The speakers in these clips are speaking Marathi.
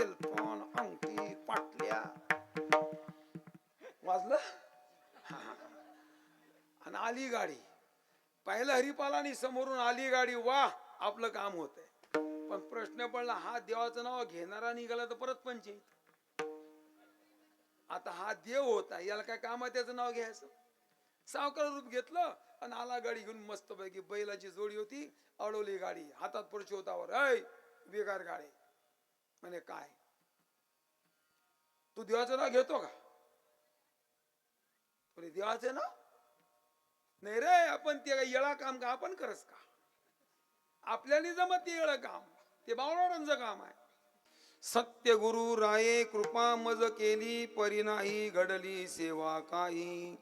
येलपण अंगठी पाटल्या वाजलं. आणि आली गाडी. पहिला हरिपाला आणि समोरून आली गाडी. वा आपलं काम होतंय. पण प्रश्न पडला, हा देवाचं नाव घेणारा निघाला तर परत पंचायत. आता हा देव होता, याला काय काम आहे त्याचं नाव घ्यायचं. सावकार रूप घेतलं आणि आला गाडी घेऊन. मस्त पैकी बैलाची जोडी होती, अडवली गाडी. हातात पुढची होतावर, ऐ बेकार गाडी म्हणे, काय तू देवाचं नाव घेतो का? देवाचं नाव नाही रे, आपण ते येळा काम का आपण करस का? आपल्याने जमत ते येळं काम, ते बावळांचं काम आहे. सत्य गुरु राये कृपा मज केली, परी नाही घडली सेवा काही.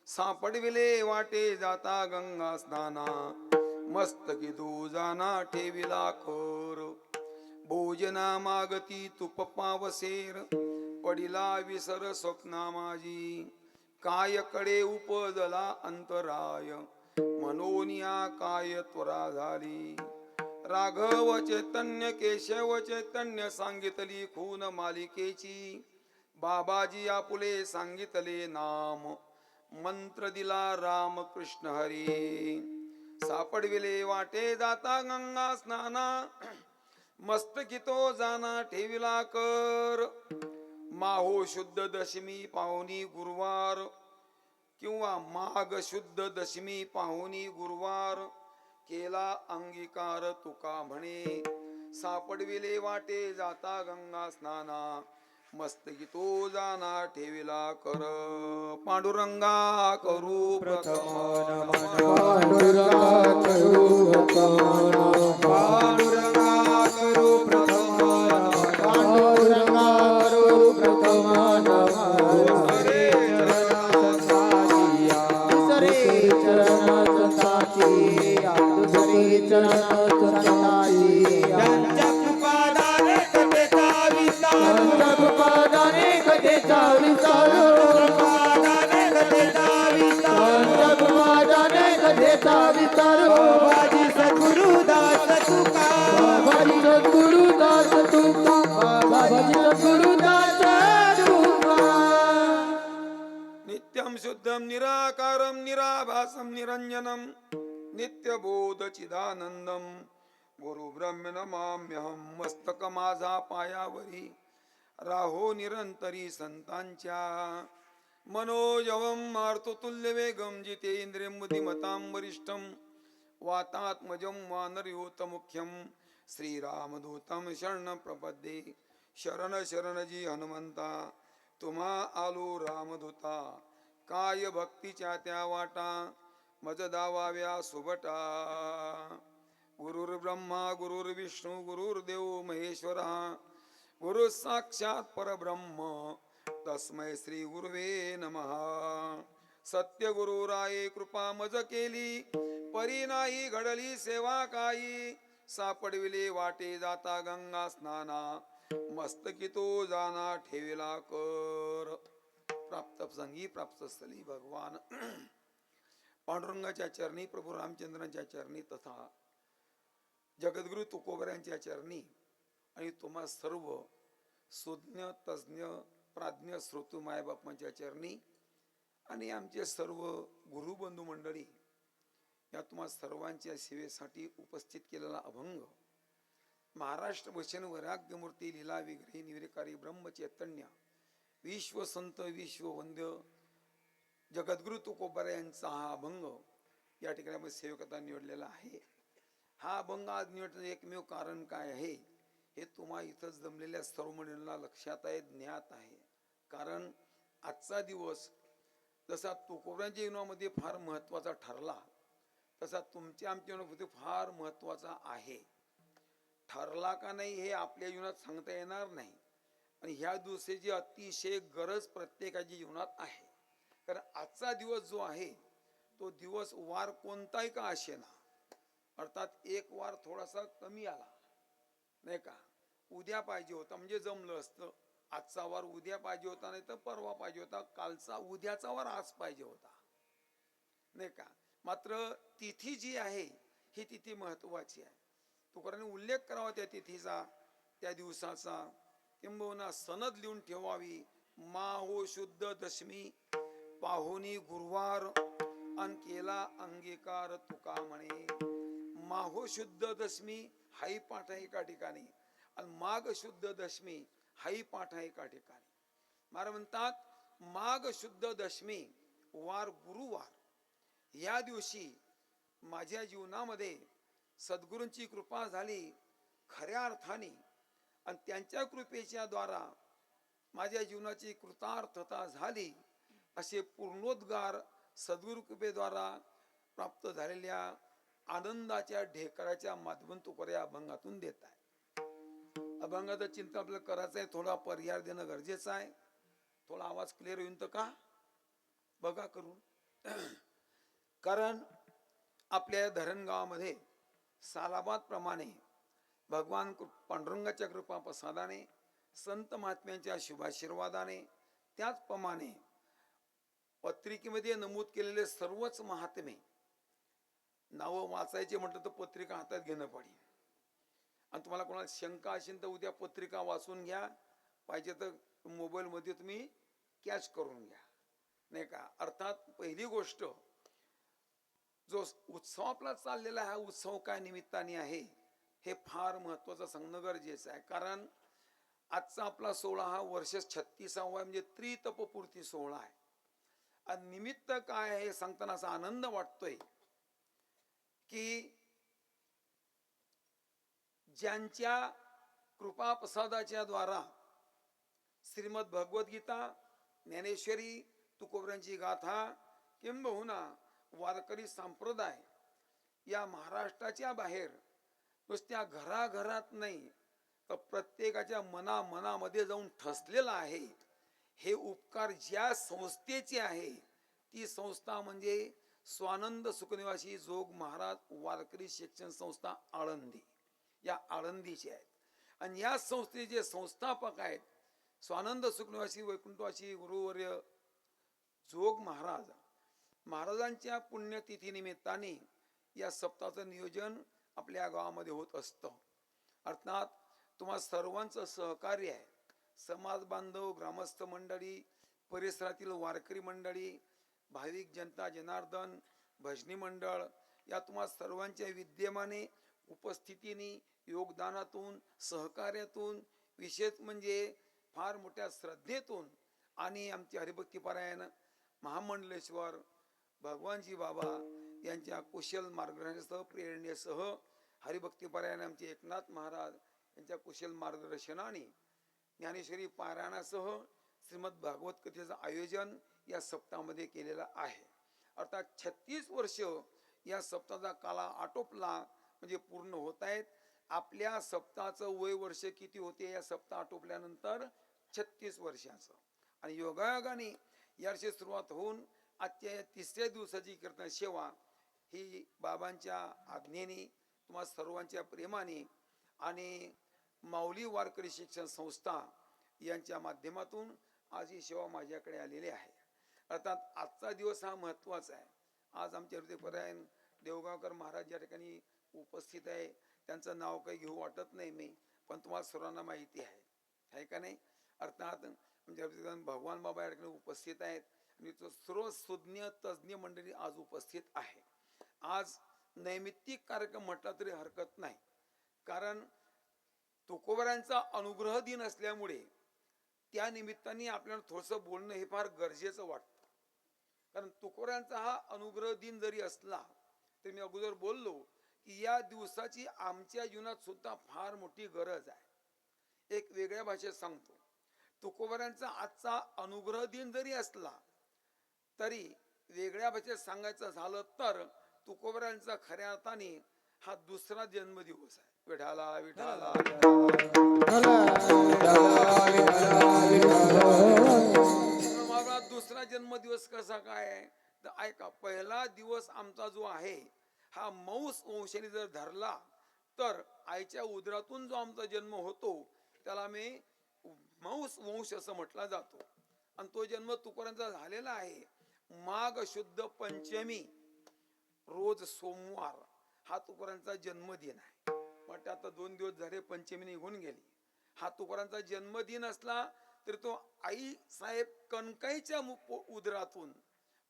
सापडविले वाटे जाता गंगा स्नाना, मस्तकी तू जाना ठेविला खोर. भोजना मागती तुप पावसेर, पडिला विसर स्वप्ना माझी. काय कडे उपजला अंतराय, मनोनिया काय त्वरा झाली. राघव चैतन्य केशव चैतन्य सांगितली खून मालिकेची. बाबाजी आपुले सांगितले नाम, मंत्र दिला राम कृष्ण हरी. सापडविले वाटे जाता गंगा स्नाना, मस्तकी तो जाना ठेविला कर. माहो शुद्ध दशमी पाहुणी गुरुवार, किंवा माघ शुद्ध दशमी पाहुणी गुरुवार. केला अंगीकार तुका म्हणे, सापडविले वाटे जाता गंगा स्नाना, मस्तकी तो जाना ठेविला कर. पांडुरंगा करू प्रथम नमन, पांडुरंगा करू प्रथम नमन, पांडुरंगा करू प्रथम नमन, पांडुरंगा करू प्रथम नमन. दुसरे चरण संताची, दुसरे चरण संताची. त्यांच्या कृपादाने कथेचा विस्तार, त्यांच्या कृपादाने कथेचा विस्तार, कृपादाने कथेचा विस्तार. त्यांच्या कृपादाने कथेचा विस्तार. बाबाजी सद्गुरुदास तुका, बाबाजी सद्गुरुदास तुका, बाबाजी सद्गुरुदास तुका. नित्यं शुद्धं निराकारं निराभासं निरंजनं, नित्यबोध चिदानंदं. गुरु ब्रह्म नमाम्यहं. मस्तक माझा पायावरी, राहो निरंतरी संतांच्या. मनोजवं मारुततुल्य वेगं, जितेंद्रियं बुद्धिमतां वरिष्ठं. वातात्मजं वानरयूथ मुख्यं, श्रीरामदूतं शरण प्रपद्ये. शरण शरण जी हनुमंता, तुम्हा आलो रामदूता. काय भक्तीच्या त्या वाटा, मज दावाव्या सुबटा. गुरुर्ब्रह्मा गुरुर्विष्णू गुरुर्देव महेश्वरा, गुरु साक्षात परब्रह्म तस्मै श्री गुरुवे नमः. सत्य गुरु राये कृपा मज केली, परी नाही घडली सेवा काही. सापडविले वाटे जाता गंगा स्नाना, मस्तकी तो जाना ठेविला कर. प्राप्त संगी प्राप्त स्थली भगवान पांडुरंगाच्या चरणी, प्रभू रामचंद्रांच्या चरणी, तथा जगद्गुरु तुकोबऱ्यांच्या चरणी, आणि तुम्हा सर्व सुज्ञ तज्ञ प्राज्ञ श्रोतू मायबापांच्या चरणी, आणि आमचे सर्व गुरुबंधू मंडळी, या तुम्हा सर्वांच्या सेवेसाठी उपस्थित केलेला अभंग महाराष्ट्र भूषण वैराग्यमूर्ती लीला विग्रही निर्विकारी ब्रह्मचैतन्य विश्वसंत विश्ववंद्य जगद्गुरु तुकोबरा यांचा हा अभंग या ठिकाणी आपण सेवकता निवडलेला आहे. हा अभंग आज निवडण्याचं एकमेव कारण काय आहे हे तुम्हा इथंच जमलेल्या सर्व मंडळींना लक्षात आहे, ज्ञात आहे. कारण आजचा दिवस जसा तुकोबरांच्या जीवनामध्ये फार महत्त्वाचा ठरला, तसा तुमच्या आमच्या जीवनामध्ये फार महत्त्वाचा आहे. ठरला का नाही हे आपल्या जीवनात सांगता येणार नाही, आणि ह्या दिवसाची अतिशय गरज प्रत्येकाच्या जीवनात आहे. कारण आजचा दिवस जो आहे तो दिवस वार कोणताही का असेना, अर्थात एक वार थोडासा कमी आला नाही का, उद्या पाहिजे होता म्हणजे जमलं असतं. आजचा वार उद्या पाहिजे होता, नाही तर परवा पाहिजे होता, कालचा उद्याचा वार आज पाहिजे होता नाही का. मात्र तिथी जी आहे ही तिथी महत्वाची आहे. तुकारांनी उल्लेख करावा त्या तिथीचा, त्या दिवसाचा, किंबहुना सनद लिहून ठेवावी. माहो शुद्ध दशमी पाहुनी गुरुवार अन केला अंगीकार तुका म्हणे. माहो शुद्ध दशमी हाही पाठ आहे एका ठिकाणी आणि माघ शुद्ध दशमी हाही पाठ आहे एका ठिकाणी. महाराज म्हणतात माघ शुद्ध दशमी वार गुरुवार या दिवशी माझ्या जीवनामध्ये सद्गुरूंची कृपा झाली खऱ्या अर्थाने आणि त्यांच्या कृपेच्या द्वारा माझ्या जीवनाची कृतार्थता झाली असे पूर्णोद्गार सद्गुरु कृपेद्वारा प्राप्त झालेल्या आनंदाच्या ढेकराच्या माध्यमातून तुकोबा या अभंगातून देत आहे. अभंगाचं चिंतन आपल्याला करायचं आहे. थोडा पर्याय देणं गरजेचं आहे. थोडा आवाज क्लिअर होईल तर का बघा करून. कारण आपल्या धरणगावामध्ये सालाबाद प्रमाणे भगवान पांडुरंगाच्या कृपा प्रसादाने संत महात्म्यांच्या शुभाशीर्वादाने त्याचप्रमाणे पत्रिकेमध्ये नमूद केलेले सर्वच महात्मे नावं वाचायचे म्हटलं तर पत्रिका हातात घेणं पडेल. आणि तुम्हाला कोणाला शंका असेल तर उद्या पत्रिका वाचून घ्या, पाहिजे तर मोबाईलमध्ये तुम्ही कॅच करून घ्या, नाही का. अर्थात पहिली गोष्ट जो उत्सव आपला चाललेला हा उत्सव काय निमित्ताने आहे हे फार महत्वाचं सांगणं गरजेचं आहे. कारण आजचा आपला सोहळा हा वर्ष 36वा म्हणजे त्रितपपूर्ती सोहळा आहे. आणि निमित्त काय आहे हे सांगताना असा आनंद वाटतोय की ज्यांच्या कृपा प्रसादाच्या द्वारा श्रीमद भगवद्गीता, ज्ञानेश्वरी, तुकोबऱ्यांची गाथा किंबहुना वारकरी संप्रदाय या महाराष्ट्राच्या बाहेर नुसत्या घराघरात नाही तर प्रत्येकाच्या मनामध्ये जाऊन ठसलेला आहे. हे उपकार ज्या संस्थेचे आहे ती संस्था म्हणजे स्वानंद सुखनिवासी जोग महाराज वारकरी शिक्षण संस्था आळंदी, या आळंदीचे आहेत. आणि या संस्थेचे संस्थापक आहेत स्वानंद सुखनिवासी वैकुंठवासी गुरुवर्य जोग महाराज. महाराजांच्या पुण्यतिथी निमित्ताने या सप्ताहाचं नियोजन आपल्या गावामध्ये होत असतं. अर्थात तुम्हा सर्वांचं सहकार्य आहे. समाज बांधव, ग्रामस्थ मंडळी, परिसरातील वारकरी मंडळी, भाविक जनता जनार्दन, भजनी मंडळ या तुम्हा सर्वांच्या विद्यमाने उपस्थितीने योगदानातून सहकार्यातून विशेष म्हणजे फार मोठ्या श्रद्धेतून आणि आमचे हरिभक्तीपरायण महामंडलेश्वर भगवानजी बाबा यांच्या कुशल मार्गदर्शनासह प्रेरणेसह हरिभक्तीपरायण आमचे एकनाथ महाराज यांच्या कुशल मार्गदर्शनाने ज्ञानेश्वरी पारायणासह श्रीमद भागवत कथेचं आयोजन या सप्ताहामध्ये केलेलं आहे. अर्थात 36 वर्ष या सप्ताहाचा काला आटोपला म्हणजे पूर्ण होत आहेत. आपल्या सप्ताहाचं वय वर्ष किती होते या सप्ताह आटोपल्यानंतर 36 वर्षाचं. आणि योगायोगाने यावर्षी सुरुवात होऊन आजच्या 3ऱ्या दिवसाची कीर्तन सेवा ही बाबांच्या आज्ञेने तुम्हा सर्वांच्या प्रेमाने आणि माऊली वारकरी शिक्षण संस्था यांच्या माध्यमातून आज ही सेवा माझ्याकडे आलेली आहे. अर्थात आजचा दिवस हा महत्त्वाचा आहे. आज आमचे हृदयपरायण देवगावकर महाराज या ठिकाणी उपस्थित आहे. त्यांचं नाव काही घेऊ वाटत नाही मी, पण तुम्हाला सर्वांना माहिती आहे का नाही. अर्थात आमच्या हृदय भगवान बाबा या ठिकाणी उपस्थित आहेत आणि तो सर्व सुज्ञ तज्ज्ञ मंडळी आज उपस्थित आहे. आज नैमित्तिक कार्यक्रम म्हटला तरी हरकत नाही, कारण तुकोबऱ्यांचा अनुग्रह दिन असल्यामुळे त्या निमित्ताने आपल्याला थोडंसं बोलणं हे फार गरजेचं वाटतं. कारण तुकोबऱ्यांचा हा अनुग्रह दिन जरी असला तरी मी अगोदर बोललो की या दिवसाची आमच्या जीवनात सुद्धा फार मोठी गरज आहे. एक वेगळ्या भाषेत सांगतो, तुकोबऱ्यांचा आजचा अनुग्रह दिन जरी असला तरी वेगळ्या भाषेत सांगायचं झालं तर तुकोबऱ्यांचा खऱ्या अर्थाने हा दुसरा जन्मदिवस आहे. विठाला विठाला दुसरा जन्मदिवस कसा काय आहे तर ऐका, पहिला दिवस आमचा जो आहे हा मौस वंशाने जर धरला तर आईच्या उदरातून जो आमचा जन्म होतो त्याला मी मौस वंश असं म्हटला जातो. आणि तो जन्म तुकोबऱ्यांचा झालेला आहे माघ शुद्ध पंचमी रोज सोमवार हा तुकोबऱ्यांचा जन्मदिन आहे. मग आता 2 दिवस झाले पंचमी निघून गेली. हा तुकारांचा जन्मदिन असला तरी तो आई साहेब कणकाईच्या उदरातून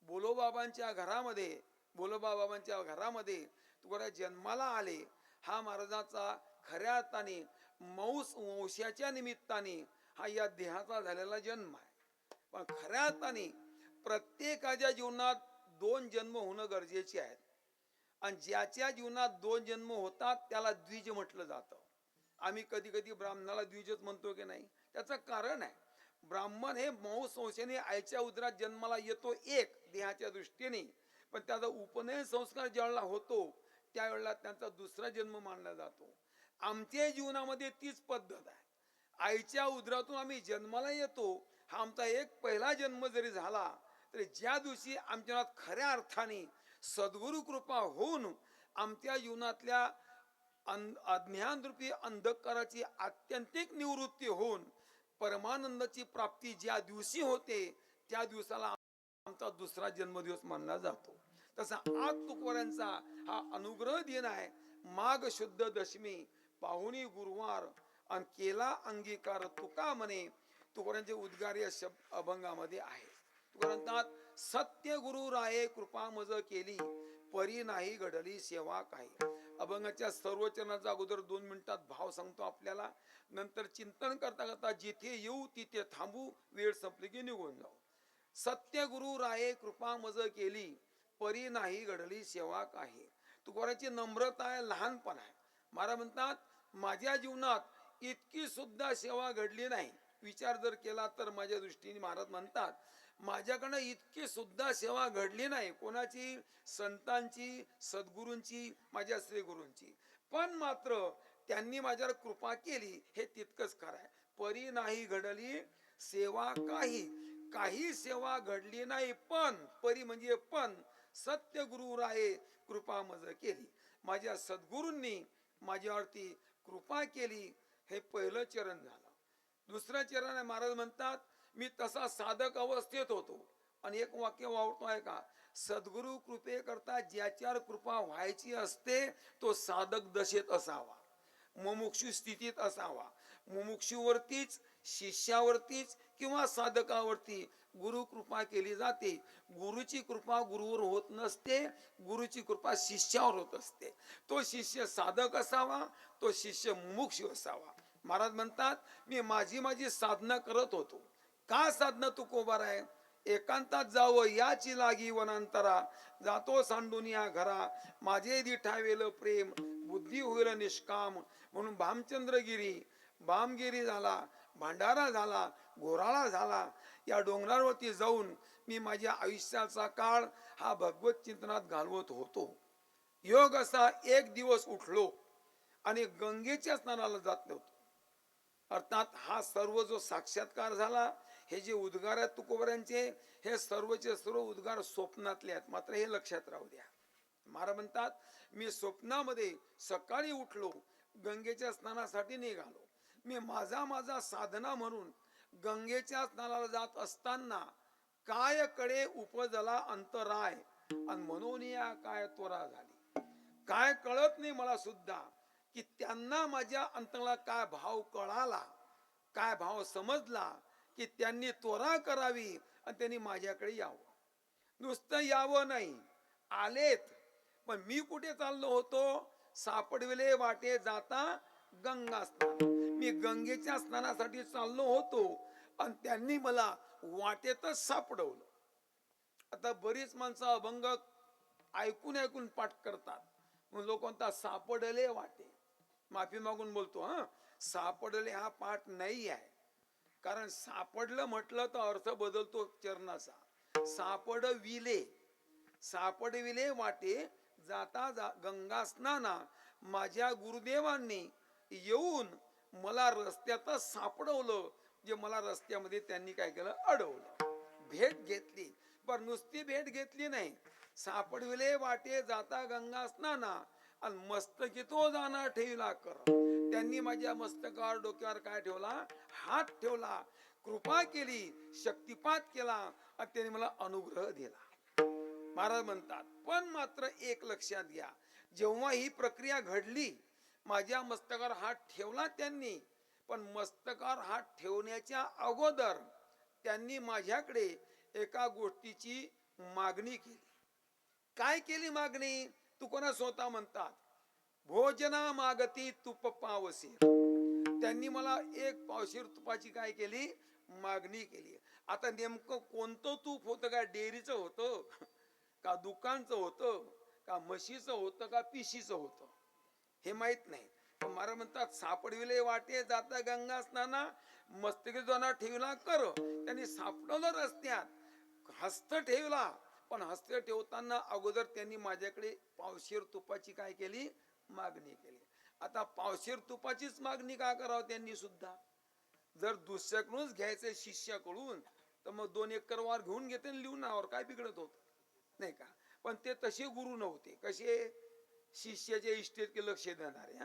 बोलोबाबांच्या घरामध्ये तुकाराम जन्माला आले. हा महाराजाचा खऱ्या अर्थाने वंशाच्या निमित्ताने हा या देहाचा झालेला जन्म आहे. पण खऱ्या अर्थाने प्रत्येकाच्या जीवनात 2 जन्म होणं गरजेचे आहे. आणि ज्याच्या जीवनात 2 जन्म होतात त्याला द्विज म्हटलं जातं. आम्ही कधी कधी ब्राह्मणाला द्विजच म्हणतो की नाही, त्याचं कारण आहे, ब्राह्मण हे वंशाने आईच्या उदरात जन्माला येतो एक देहाच्या दृष्टीने, पण त्याचा उपनयन संस्कार ज्यावेळेला होतो त्यावेळेला त्यांचा दुसरा जन्म मानला जातो. आमच्या जीवनामध्ये तीच पद्धत आहे. आईच्या उदरातून आम्ही जन्माला येतो, हा आमचा एक पहिला जन्म जरी झाला तरी ज्या दिवशी आमच्या जीवनात खऱ्या अर्थाने सद्गुरु कृपा होऊन आमच्या जीवनातल्या अज्ञानरूपी अंधकाराची आत्यंतिक निवृत्ती होऊन परमानंदाची प्राप्ती ज्या दिवशी होते त्या दिवसाला आमचा दुसरा जन्मदिवस मानला जातो. तसा आज तुकोबारांचा हा अनुग्रह दिन आहे. माघ शुद्ध दशमी पाहुणी गुरुवार आणि केला अंगीकार तुका म्हणे. तुकोबारांचे उद्गार या अभंगामध्ये आहे. तुकोबारांतात सत्य गुरु राये कृपा मज केली परी नाही घडली सेवा काही. अभंगाच्या सर्व चरणाचा अगोदर 2 मिनिटात भाव सांगतो आपल्याला, नंतर चिंतन करता करता जिथे येऊ तिथे थांबू, वेळ संपली की निघून जाऊ. सत्य गुरु राये कृपा मज केली परी नाही घडली सेवा काही. तुकोबारांची नम्रता आहे, लहानपण आहे. महाराज म्हणतात माझ्या जीवनात इतकी सुद्धा सेवा घडली नाही. विचार जर केला तर माझ्या दृष्टीने महाराज म्हणतात माझ्याकडनं इतकी सुद्धा सेवा घडली नाही. कोणाची? संतांची, सद्गुरूंची, माझ्या श्रीगुरूंची. पण मात्र त्यांनी माझ्यावर कृपा केली हे तितकंच खरं आहे. परी नाही घडली सेवा काही सेवा घडली नाही. पण परी म्हणजे पण सत्य गुरु राये कृपा मज केली. माझ्या सद्गुरूंनी माझ्यावरती कृपा केली हे पहिलं चरण झालं. दुसरं चरण आहे, महाराज म्हणतात मी तसा साधक अवस्थेत होतो आणि एक वाक्य वावरतो आहे का, सद्गुरु कृपे करता ज्याच्यावर कृपा व्हायची असते तो साधक दशेत असावा, मुमुक्षु स्थितीत असावा. मुमुक्षुवरतीच, शिष्यावरतीच किंवा साधकावरती गुरु कृपा केली जाते. गुरुची कृपा गुरुवर होत नसते, गुरुची कृपा शिष्यावर होत असते. तो शिष्य साधक असावा, तो शिष्य मुमुक्षु असावा. महाराज म्हणतात मी माझी साधना करत होतो. का साधना तुकोबार आहे? एकांतात जावं याची लागी वनांतरा, जातो सांडून या घरा, माझे दिठावेल प्रेम बुद्धी होईल निष्काम. म्हणून बामगिरी झाला, भांडारा झाला, घोराळा झाला. या डोंगरावरती जाऊन मी माझ्या आयुष्याचा काळ हा भगवत चिंतनात घालवत होतो. योग असा एक दिवस उठलो आणि गंगेच्या स्नानाला जात नव्हतो. अर्थात हा सर्व जो साक्षात्कार झाला, हे जे उद्गार आहेत तुकोबारांचे, हे सर्वचे सर्व उद्गार स्वप्नातले आहेत. मात्र हे लक्षात राहू द्या. महाराज म्हणतात मी स्वप्नामध्ये सकाळी उठलो, गंगेच्या स्नानासाठी निघालो. मी माझा साधना म्हणून गंगेच्या स्नानाला जात असताना काय कडे उपजला अंतराय आणि म्हणून या काय त्वरा झाली. काय कळत नाही मला सुद्धा की त्यांना माझ्या अंतराला काय भाव कळाला, काय भाव समजला की त्यांनी त्वरा करावी आणि त्यांनी माझ्याकडे यावं. नुसतं यावं नाही, आलेत. पण मी कुठे चाललो होतो? सापडविले वाटे जाता गंगा स्नान. मी गंगेच्या स्नानासाठी चाललो होतो आणि त्यांनी मला वाटेतच सापडवलं. आता बरीच माणसं अभंग ऐकून पाठ करतात. मग लोक म्हणतात सापडले वाटे. माफी मागून बोलतो, सापडले हा पाठ नाही आहे. कारण सापडलं म्हटलं तर अर्थ बदलतो चरणाचा. सापडविले वाटे जाता गंगा स्नाना. माझ्या गुरुदेवांनी येऊन मला रस्त्यातच सापडवलं, जे मला रस्त्यामध्ये त्यांनी काय केलं, अडवलं. भेट घेतली, पण नुसती भेट घेतली नाही. सापडविले वाटे जाता गंगा स्नाना आणि मस्तकी तो जाणार ठेवला कर. त्यांनी माझ्या मस्तकावर, डोक्यावर काय ठेवला? हात ठेवला, कृपा केली, शक्तिपात केला आणि त्यांनी मला अनुग्रह दिला. महाराज म्हणतात पण मात्र एक लक्षात घ्या, जेव्हा ही प्रक्रिया घडली, माझ्या मस्तकावर हात ठेवला त्यांनी, पण मस्तकार हात ठेवण्याच्या अगोदर त्यांनी माझ्याकडे एका गोष्टीची मागणी केली. काय केली मागणी? तू कोणा स्वतः म्हणतात भोजना मागती तुप पावसीर. त्यांनी मला एक पावशीर तुपाची काय केली? मागणी केली. आता नेमकं कोणतं तूप होतं? का डेअरीचं होतं, का दुकानचं होतं, का म्हशीचं होतं, का पिशीचं होतं हे माहित नाही. पण मला म्हणतात सापडविले वाटे जाता गंगा स्नाना मस्तकी जोना ठेवला कर. त्यांनी सापडवलं रस्त्यात, हस्त ठेवला, पण हस्त ठेवताना अगोदर त्यांनी माझ्याकडे पावशेर तुपाची काय केली? मागणी केली. आता पावशेर तुपाचीच मागणी का करावं त्यांनी सुद्धा? जर दुसऱ्याकडूनच घ्यायचं शिष्याकडून तर मग 2 एकर वार घेऊन घेते लिहून नावावर, काय बिघडत होत नाही का? पण ते तसे गुरु नव्हते. कसे? शिष्याच्या इष्टेत लक्ष देणारे.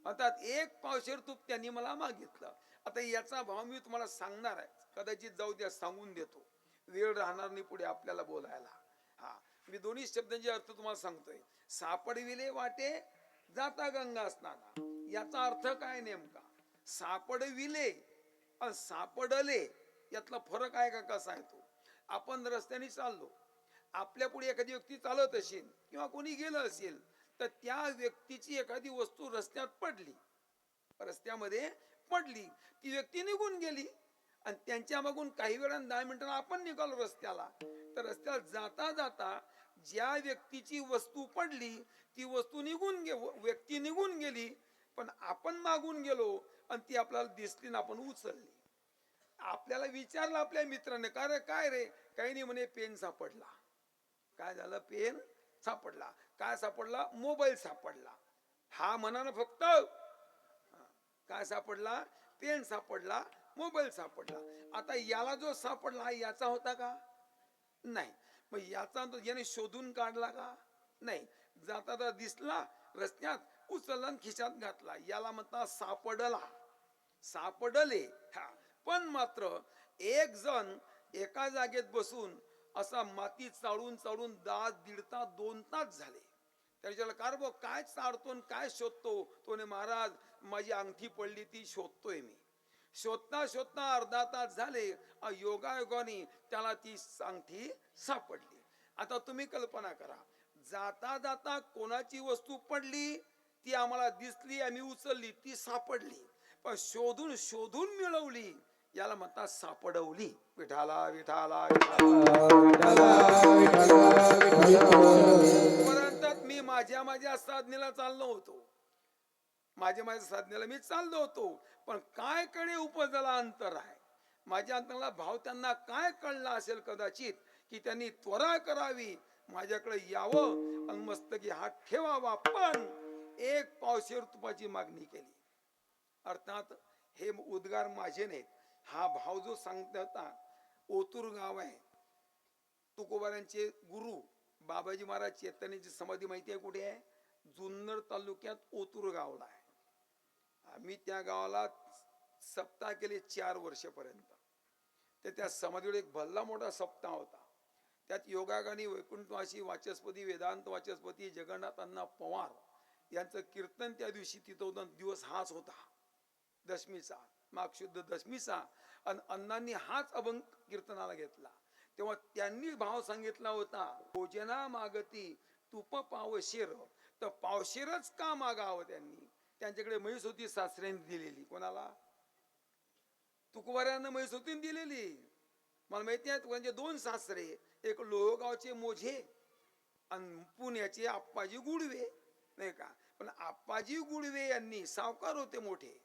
म्हणतात एक पावशेर तूप त्यांनी मला मागितलं. आता याचा भाव मी तुम्हाला सांगणार आहे, कदाचित जाऊ द्या सांगून देतो, वेळ राहणार नाही पुढे आपल्याला बोलायला. मी दोन्ही शब्दांचे अर्थ तुम्हाला सांगतोय. सापडविले वाटे जाता गंगा स्नाना, याचा अर्थ काय नेमका? सापडविले आणि सापडले यातला फरक आहे का? कसा आहे तो? आपण रस्त्याने चाललो, आपल्या पुढे एखादी व्यक्ती चालत असेल किंवा कोणी गेलं असेल, तर त्या व्यक्तीची एखादी वस्तू रस्त्यात पडली, रस्त्यामध्ये पडली, ती व्यक्ती निघून गेली आणि त्यांच्या मागून काही वेळा 10 मिनिटांना आपण निघालो रस्त्याला, तर रस्त्याला जाता जाता ज्या व्यक्तीची वस्तू पडली ती वस्तू निघून व्यक्ती निघून गेली, पण आपण मागून गेलो आणि ती आपल्याला दिसली ना आपण उचलली. आपल्याला विचारलं आपल्या मित्राने, का रे काय रे? काही नाही म्हणे, पेन सापडला. काय झालं? पेन सापडला. काय सापडला? मोबाईल सापडला. हा म्हणा ना फक्त. काय सापडला? पेन सापडला, मोबाईल सापडला. आता याला जो सापडला हा याचा होता का? नाही. मग याचा याने शोधून काढला का? नाही. जाता दिसला रस्त्यात, उचलला खिशात घातला. याला म्हणतात सापडला, सापडले. पण मात्र एक जण एका जागेत बसून असा माती चाळून चाळून 1.5 तास 2 तास झाले. त्याच्याला कार बो काय चाळतो काय शोधतो? तो महाराज माझी अंगठी पडली ती शोधतोय मी. शोधता शोधता अर्धा तास झाले, योगायोगाने त्याला ती अंगठी सापडली. आता तुम्ही कल्पना करा, जाता जाता कोणाची वस्तू पडली ती आम्हाला दिसली, आम्ही उचलली, ती सापडली. पण शोधून शोधून मिळवली याला म्हणतात सापडवली. विठाला विठाला परंतु मी माझ्या साधनेला चाललो होतो, माझ्या साधनेला मी चाललो होतो, पण काय कडे उपजला अंतर आहे. माझ्या अंतराला भाव त्यांना काय कळला असेल कदाचित, की त्यांनी त्वरा करावी, माझ्याकडे यावं आणि मस्तकी हात ठेवावा, पण एक पावशेर तुपाची मागणी केली. अर्थात हे उद्गार माझे नाहीत. हा भाव जो सांगता होता, ओतूर गाव आहे, तुकोबारांचे गुरु बाबाजी महाराज चैतन्याची समाधी माहिती आहे कुठे आहे? जुन्नर तालुक्यात ओतूर गावला आहे. आम्ही त्या गावाला सप्ताह केले 4 वर्षापर्यंत. तर त्या समाधीवर एक भल्ला मोठा सप्ताह होता. त्यात योगागानी वैकुंठवासी वाचस्पती, वेदांत वाचस्पती जगन्नाथ अण्णा पवार यांचं कीर्तन त्या दिवशी तिथं दिवस हाच होता, दशमीचा, माघ शुद्ध दशमीचा. आणि अण्णांनी हाच अभंग कीर्तनाला घेतला. तेव्हा त्यांनी भाव सांगितला होता, भोजना मागती तुप पावशेर. तर पावशेरच का मागावं त्यांनी? त्यांच्याकडे म्हैस होती सासऱ्यांनी दिलेली. कोणाला? तुकोबारांना म्हैस होती दिलेली. मला माहिती आहे म्हणजे 2 सासरे, एक लोहगावचे मोझे आणि पुण्याचे आप्पाजी गुडवे, नाही का? पण आप्पाजी गुडवे यांनी सावकार होते मोठे.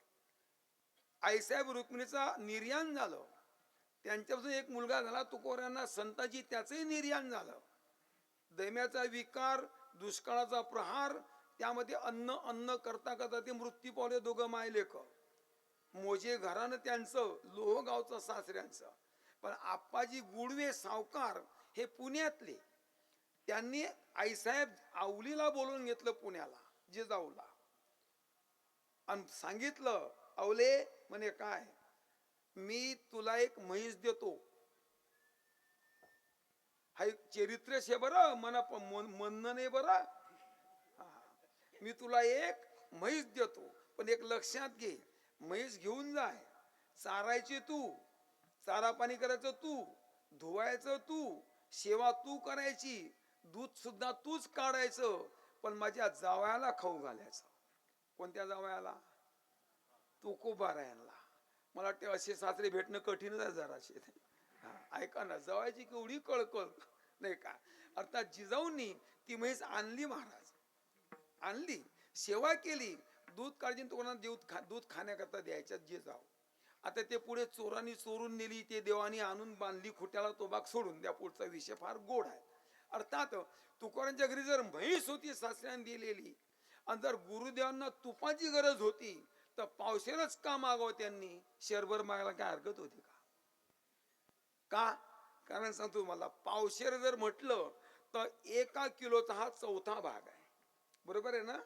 आईसाहेब रुक्मिणीचा निर्याण झालं, त्यांच्यापासून एक मुलगा झाला तुकोबारांना संताजी, त्याचंही निर्याण झालं. दैम्याचा विकार, दुष्काळाचा प्रहार, त्यामध्ये अन्न अन्न करता करता ते मृत्यू पावले 2 मायलेक. मोजे घरानं त्यांचं, लोहगावचं सासऱ्यांचं. पण आप्पाजी गुडवे सावकार हे पुण्यातले. त्यांनी आईसाहेब आवलीला बोलवून घेतलं पुण्याला, जिजाऊला, आणि सांगितलं, आवले म्हणे काय, मी तुला एक म्हैस देतो. हाय चरित्र शे बरं, मना म्हणणं नाही बरं. मी तुला एक म्हैस देतो, पण एक लक्षात घे, म्हैस घेऊन जाय, चारायची तू, चारा पाणी करायचं तू, धुवायचं तू, सेवा तू करायची, दूध सुद्धा तूच काढायचं, पण माझ्या जावयाला खाऊ घालायचं. कोणत्या जावयाला? तुकोबारायांना. मला वाटते असे सासरे भेटणं कठीणच आहे जराशे. ऐका ना, जावयाची केवढी कळकळ नाही का. अर्थात जिजाऊंनी ती म्हैस आणली महाराज, आणली, सेवा केली, दूध काळजी कोणाला दूध खाण्याकरता द्यायच्या जिजाऊ. आता ते पुढे चोरांनी चोरून नेली, ते देवानी आणून बांधली खुट्याला, तो भाग सोडून द्या, पुढचा विषय फार गोड आहे. अर्थात तुकारांच्या घरी जर म्हैस होती सासऱ्याने दिलेली, आणि जर गुरुदेवांना तुपाची गरज होती, तर पावशेरच का मागावं त्यांनी? शेरभर मागायला काय हरकत होती का? का? कारण सांगतो मला, पावशेर जर म्हटलं तर 1 किलोचा हा 4था भाग आहे. बरोबर आहे ना?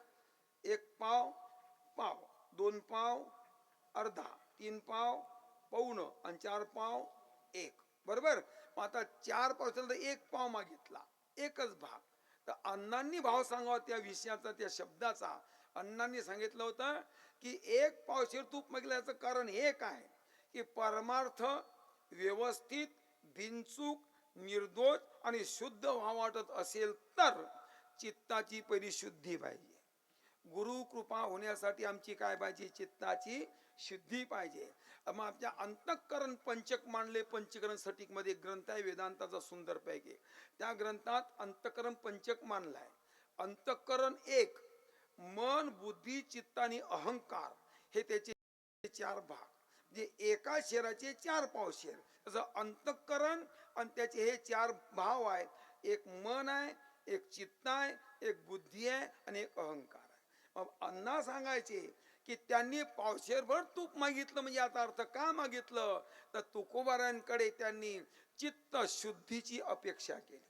1 पाव पाव, 2 पाव अर्धा, 3 पाव पाऊण, आणि 4 पाव 1. बरोबर. आता 4 पाव तर 1 पाव मागितला, एकच भाग. तर अण्णांनी भाव सांगावा त्या विषयाचा, त्या शब्दाचा. अण्णांनी सांगितलं होतं की 1 पावशेर तूप मागितल्याचं कारण हे काय, की परमार्थ व्यवस्थित, बिनचूक, निर्दोष आणि शुद्ध व्हावं वाटत असेल तर चित्ताची पहिली शुद्धी पाहिजे. गुरु कृपा होण्यासाठी आमची काय पाहिजे? चित्ताची शुद्धी पाहिजे. मग आमच्या अंतःकरण पंचक मांडले. पंचकरण सटिक मध्ये ग्रंथ आहे वेदांताचा सुंदर पैकी. त्या ग्रंथात अंतःकरण पंचक मांडलाय. अंतःकरण 1, मन, बुद्धी, चित्त आणि अहंकार, हे त्याचे 4 भाग. म्हणजे एका शेराचे 4 पावशेर. तसं अंतःकरण आणि त्याचे हे 4 भाव आहेत. एक मन आहे, एक चित्त आहे, एक बुद्धी आहे आणि एक अहंकार आहे. मग अण्णा सांगायचे की त्यांनी पावशेरभर तूप मागितलं, म्हणजे याचा अर्थ का मागितलं, तर तुकोबारांकडे त्यांनी चित्त शुद्धीची अपेक्षा केली,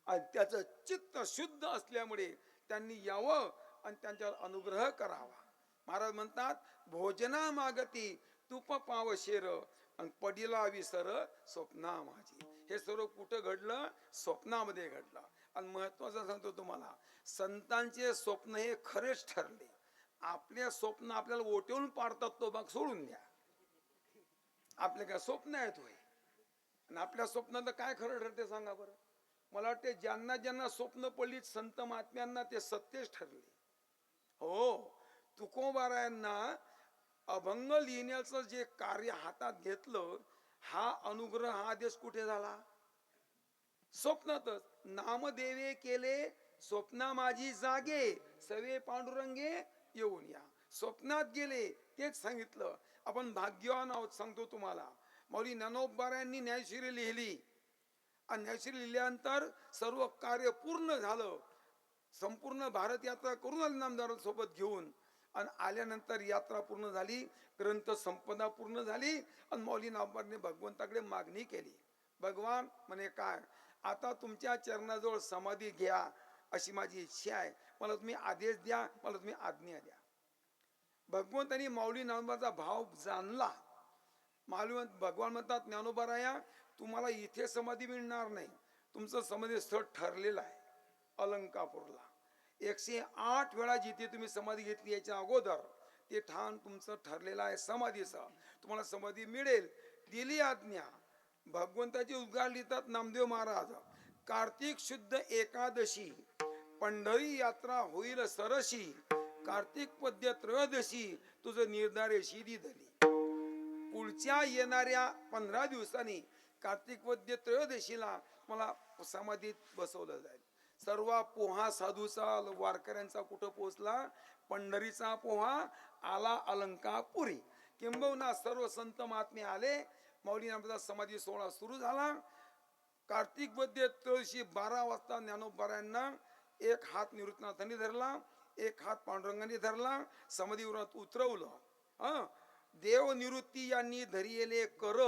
आणि त्याचं चित्त शुद्ध असल्यामुळे त्यांनी यावं आणि त्यांच्यावर अनुग्रह करावा. महाराज म्हणतात, भोजना मागती तूप पावशेर, आणि पडिला विसर स्वप्ना माझी. हे सर्व कुठं घडलं? स्वप्नामध्ये घडलं. आणि महत्वाचं सांगतो तुम्हाला, संतांचे स्वप्न हे खरेच ठरले. आपले स्वप्न आपल्याला ओटवून पाडतात, तो भाग सोडून द्या. आपले काय स्वप्न आहेत होय? आणि आपल्या स्वप्नात काय खरं ठरते सांगा बरं? मला वाटते ज्यांना ज्यांना स्वप्न पडली संत महात्म्यांना ते सत्यच ठरले. हो, तुकोबारायांना अभंग लिहिण्याचं जे कार्य हातात घेतलं, हा अनुग्रह, हा आदेश कुठे झाला? स्वप्नातच. नामदेवे केले स्वप्ना माझी जागे, सवे पांडुरंगे येऊन या. स्वप्नात गेले, तेच सांगितलं. आपण भाग्यवान आहोत. सांगतो तुम्हाला, माऊली ज्ञानोबारायांनी न्यायशिरी लिहिली, आणि न्यायशिरी लिहिल्यानंतर सर्व कार्य पूर्ण झालं. संपूर्ण भारत यात्रा करून आले नामदारांसोबत घेऊन, आणि आल्यानंतर यात्रा पूर्ण झाली, ग्रंथ संपदा पूर्ण झाली, आणि माऊली नामदारांनी भगवंताकडे मागणी केली. भगवान म्हणे, काय आता तुमच्या चरणाजवळ समाधी घ्या अशी माझी इच्छा आहे, मला तुम्ही आदेश द्या, मला तुम्ही आज्ञा द्या. भगवंतांनी माऊली नामदारांचा भाव जाणला. भगवान म्हणतात, ज्ञानोबाराया तुम्हाला इथे समाधी मिळणार नाही, तुमचं समाधी स्थळ ठरलेलं आहे अलंकापूरला. 108 वेळा जिथे तुम्ही समाधी घेतली याच्या अगोदर ते ठाण तुमचं ठरलेलं आहे समाधीचं, तुम्हाला समाधी मिळेल. दिली आज्ञा. भगवंताचे उद्गार लिहितात नामदेव महाराज, कार्तिक शुद्ध एकादशी पंढरी यात्रा होईल सरशी, कार्तिक पद्य त्रयोदशी तुझं निर्धारे शिदी धरी. पुढच्या येणाऱ्या 15 दिवसांनी कार्तिक पद्य त्रयोदशीला मला समाधीत बसवलं जाईल. सर्व पोहा साधूचा, वारकऱ्यांचा कुठं पोहोचला? पंढरीचा पोहा आला अलंकापुरी. किंबहुना सर्व संत महात्मे आले. माऊली नामदेवांचा समाधी सोहळा सुरू झाला. कार्तिक वद्य त्रयोदशी 12 वाजता ज्ञानोबारायांना एक हात निवृत्तनाथांनी धरला, एक हात पांडुरंगांनी धरला, समाधीवरात उतरवलं. देव निवृत्ती यांनी धरियेले कर,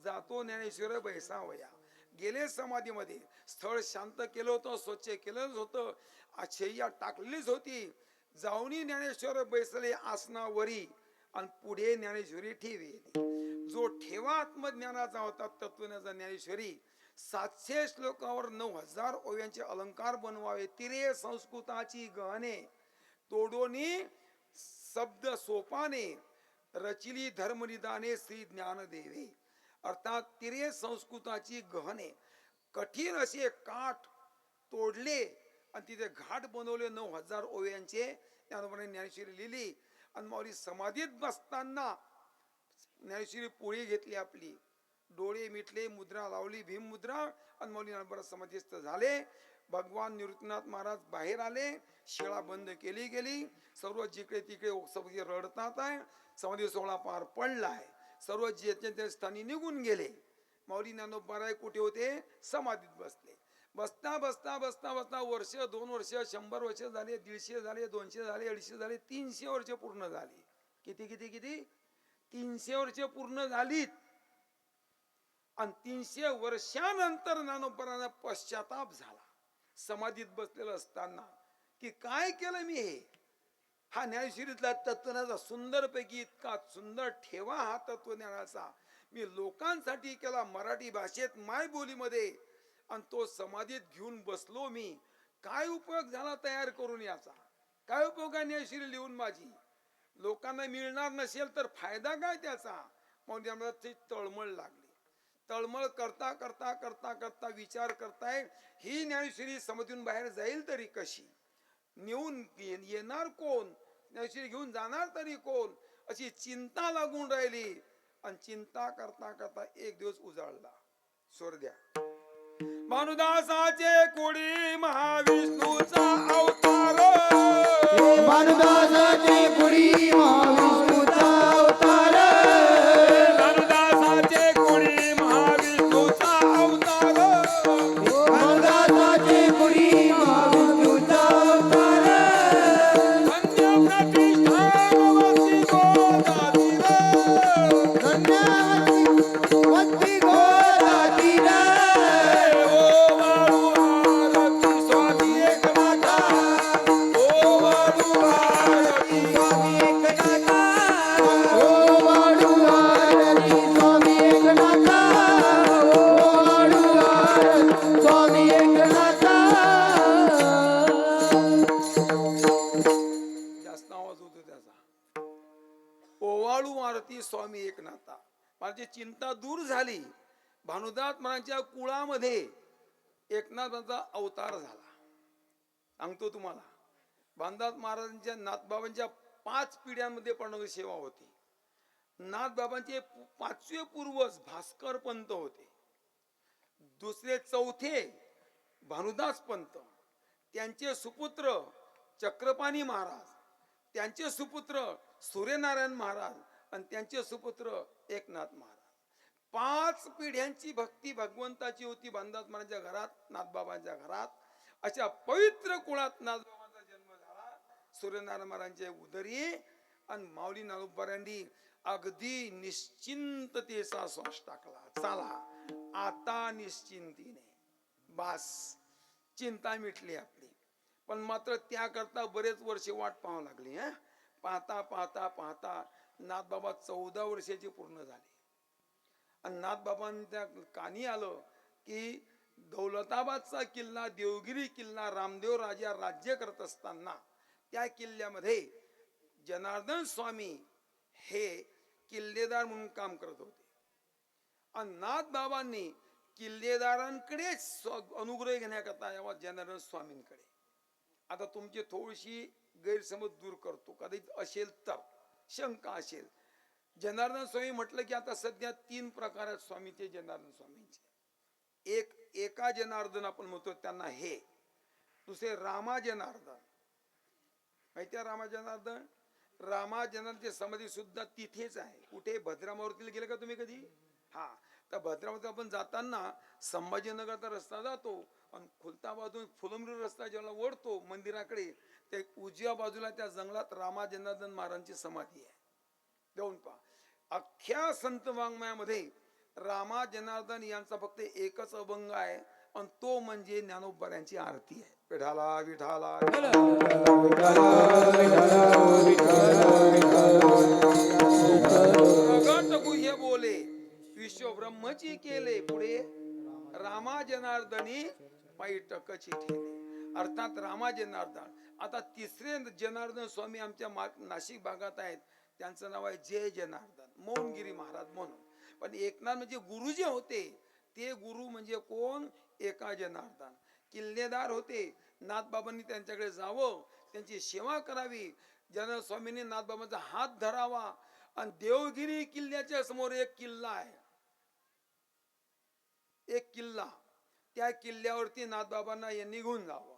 जातो ज्ञानेश्वर बैसावया. गेले समाधीमध्ये. स्थळ शांत केलं होतं, स्वच्छ केलंच होतं, आच्छेया टाकलेलीच होती. जाऊनी ज्ञानेश्वर बैसले आसनावरी, आणि पुढे ज्ञानेश्वरी ठेवली. जो ठेवा आत्मज्ञानाचा होता, तत्वज्ञानाचा ज्ञानेश्वरी, 700 श्लोकावर 9000 ओव्यांचे अलंकार बनवावे. तिरे संस्कृताची गहने तोडोनी शब्द सोपाने, रचिली धर्मनिदाने श्री ज्ञानदेवे. अर्थात तिरे संस्कृताची गहने कठीण असे काठ तोडले आणि तिथे घाट बनवले 9000 ओव्यांचे. ज्ञानोबाने ज्ञानेश्वरी लिहिली आणि माऊली समाधीत बसताना ज्ञानेश्वरी पोळी घेतली, आपली डोळे मिटले, मुद्रा लावली, भीम मुद्रा, आणि माऊली ज्ञानोबा समाधीस्थ झाले. भगवान निवृत्तीनाथ महाराज बाहेर आले, शिळा बंद केली गेली, सर्व जिकडे तिकडे समाधी रडतात आहे. समाधी सोहळा पार पडलाय, सर्व जे स्थानी निघून गेले. माऊली ज्ञानोबा कुठे होते? समाधीत बसले. बसता बसता बसता बसता वर्ष, 2 वर्ष, 100 वर्ष झाले, 150 झाले, 200 झाले, 250 झाले, 300 वर्ष पूर्ण झाली. किती किती किती 300 वर्ष पूर्ण झालीत. आणि 300 वर्षानंतर ज्ञानोबांना पश्चाताप झाला समाधीत बसलेलं असताना, की काय केलं मी हे. हा ज्ञानेश्वरीतला तत्वज्ञानाचा सुंदरपैकी इतका सुंदर ठेवा हा तत्वज्ञानाचा मी लोकांसाठी केला मराठी भाषेत मायबोलीमध्ये, आणि तो समाधीत घेऊन बसलो मी. काय उपयोग झाला तयार करून याचा? काय उपयोग आहे ज्ञानेश्वरी लिहून माझी? लोकांना मिळणार नसेल तर फायदा काय त्याचा? म्हणून मला ती तळमळ लागली. तळमळ करता करता करता करता विचार करताय, ही ज्ञानेश्वरी समाधीतून बाहेर जाईल तरी कशी? नेऊन येणार कोण? ज्ञानेश्वरी घेऊन जाणार तरी कोण? अशी चिंता लागून राहिली. आणि चिंता करता करता एक दिवस उजाळला. स्वर द्या. भानुदासाचे कोडी महाविष्णूचा अवतार. भानुदासाचे कोडी महाविष्णूचा अवतार. भानुदासाचे कोडी महाविष्णूचा अवतार. भानुदासाचे कोडी महाविष्णूचा अवतार. धन्य प्रतिष्ठानवती गोदातीर. वत्ती गोदातीर. स्वामी एकनाथा. माझी चिंता दूर झाली. भानुदास महाराजांच्या कुळामध्ये एकनाथाचा अवतार झाला. सांगतो तुम्हाला, भानुदास महाराजांच्या नाथबाबांच्या 5 पिढ्यांमध्ये पांडुरंग सेवा होती. नाथबाबांचे 5वे पूर्वज भास्कर पंत होते. दुसरे 4थे भानुदास पंत, त्यांचे सुपुत्र चक्रपाणी महाराज, त्यांचे सुपुत्र सूर्यनारायण महाराज, आणि त्यांचे सुपुत्र एकनाथ महाराज. 5 पिढ्यांची भक्ती भगवंताची होती भानुदास महाराजांच्या घरात, नाथबाबांच्या घरात. अशा पवित्र कुळात नाथबाबांचा जन्म झाला. सूर्यनारायण महाराजांच्या उदरी. आणि माऊली ज्ञानोबांनी अगदी निश्चिंततेचा श्वास टाकला. चला आता निश्चिंतीने बास, चिंता मिटली आपली. पण मात्र त्याकरता बरेच वर्षे वाट पाहावी लागली. पाहता पाहता पाहता नाथबाबा 14 वर्षाचे पूर्ण झाले. आणि नाथबाबांच्या कानी आलं की दौलताबादचा किल्ला, देवगिरी किल्ला, रामदेव राजा राज्य करत असताना त्या किल्ल्यामध्ये जनार्दन स्वामी हे किल्लेदार म्हणून काम करत होते. आणि नाथबाबांनी किल्लेदारांकडे अनुग्रह घेण्याकरता यावा जनार्दन स्वामींकडे. आता तुमची थोडीशी गैरसमज दूर करतो, कदाचित असेल तर, शंका असेल. जनार्दन स्वामी म्हटलं की आता सध्या 3 प्रकार आहेत स्वामीचे, जनार्दन स्वामींचे. एका जनार्दन आपण म्हणतो त्यांना हे. दुसरे रामा जनार्दन. माहिती आहे रामा जनार्दन? रामा जनार्दनची समाधी सुद्धा तिथेच आहे. कुठे? भद्रामारुतीला गेले का तुम्ही कधी? हा, तर भद्रावती आपण जाताना संभाजीनगरचा रस्ता जातो आणि खुलता बाजून फुलंब्री रस्ता जेव्हा ओढतो मंदिराकडे, ते उजव्या बाजूला त्या जंगलात रामा जनार्दन महाराजांची समाधी आहे. जाऊन पहा. अख्ख्या संत वाङ्मयामध्ये रामा जनार्दन यांचा फक्त एकच अभंग आहे, आणि तो म्हणजे ज्ञानोबांची आरती आहे. विठाला विठाला प्रगट गुह्य बोले विश्व ब्रह्मची केले पुढे, रामा जनार्दनी पैठकची ठेले. अर्थात रामा जनार्दन. आता तिसरे जनार्दन स्वामी आमच्या नाशिक भागात आहेत. त्यांचं नाव आहे जय जनार्दन मौनगिरी महाराज म्हणून. पण एकनाथ म्हणजे गुरु जे होते ते गुरु म्हणजे कोण? एका जनार्दन. किल्लेदार होते. नाथबाबांनी त्यांच्याकडे जावं, त्यांची सेवा करावी. जनार्दन स्वामींनी नाथबाबांचा हात धरावा. आणि देवगिरी किल्ल्याच्या समोर एक किल्ला आहे, एक किल्ला. त्या किल्ल्यावरती नाथबाबांना यांनी घेऊन जावं.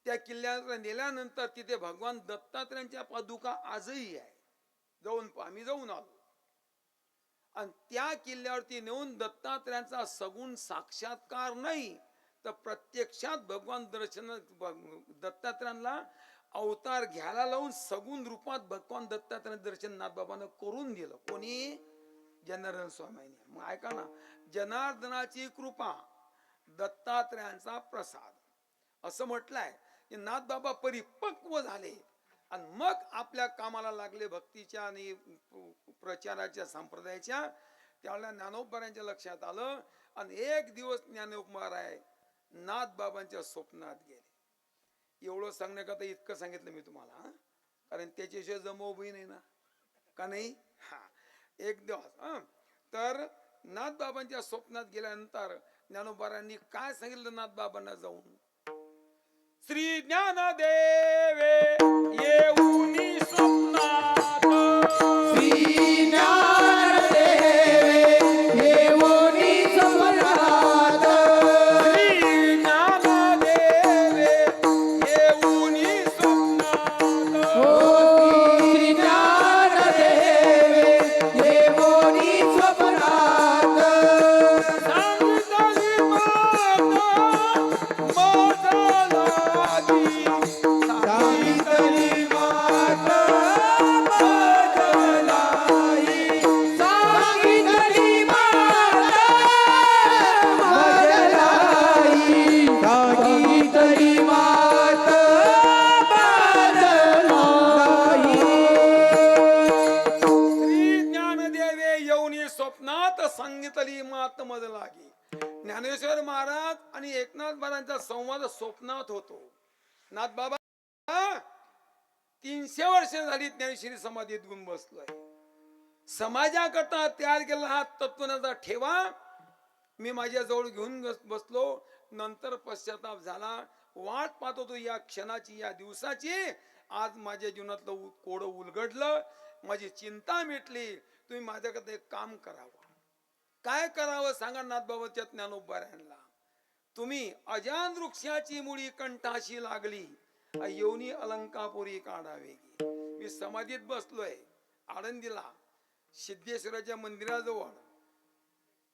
त्या किल्ल्यावर नेल्यानंतर तिथे भगवान दत्तात्रयांच्या पादुका आजही आहे. आम्ही जाऊन आलो. आणि त्या किल्ल्यावरती नेऊन दत्तात्रयांचा सगुण साक्षात्कार नाही तर प्रत्यक्षात भगवान दर्शन दत्तात्रयांना अवतार घ्यायला लावून सगुण रूपात भगवान दत्तात्रय दर्शन नाथबाबांना करून दिलं. कोणी? जनार्दन स्वामींनी. मग ऐका ना, जनार्दनाची कृपा, दत्तात्रयांचा प्रसाद, असं म्हटलंय की नाथबाबा परिपक्व झाले आणि मग आपल्या कामाला लागले भक्तीच्या आणि प्रचाराच्या संप्रदायाच्या. त्यावेळेला ज्ञानोबारांच्या लक्षात आलं आणि एक दिवस ज्ञानोबाराय नाथबाबांच्या स्वप्नात गेले. एवढं सांगण्याकरता इतकं सांगितलं मी तुम्हाला, कारण त्याच्याशिवाय जमवही नाही ना, का नाही? हा, एक दिवस तर नाथबाबांच्या स्वप्नात गेल्यानंतर ज्ञानोबारांनी काय सांगितलं नाथबाबांना जाऊन? श्री ज्ञानदेवे येऊनी स्वप्नात, श्री ज्ञानदेवे येऊनी स्वप्नात, श्री ज्ञानदेवे येऊनी स्वप्नात, श्री ज्ञानदेवे येऊनी स्वप्नात, सांगितली माता माझा लागी, सांगितली माता माझलाई, सांगितली माता माझलाई, सांगितली माता माझलाई. श्री ज्ञानदेवे येऊनी स्वप्नात सांगितली मात मज लागी. ज्ञानेश्वर महाराज आणि एकनाथ महाराजांचा संवाद स्वप्नात होतो. नाथबाबा 300 वर्ष झाली ज्ञानेश्वरी समाधीत घेऊन बसलोय. समाजाकरता तयार केलेला हा तत्वज्ञानाचा ठेवा मी माझ्या जवळ घेऊन बसलो. नंतर पश्चाताप झाला. वाट पाहत होतो या क्षणाची, या दिवसाची. आज माझ्या जीवनातलं कोडं उलगडलं, माझी चिंता मिटली. तुम्ही माझ्याकडे एक काम करावं. काय करावं सांगा नाथबाबाच्या ज्ञानोबाऱ्यांना. तुम्ही अजान वृक्षाची मुळी कंठाशी लागली, येऊनी अलंकापुरी काढावे. मी समाधीत बसलोय आळंदीला सिद्धेश्वराच्या मंदिराजवळ,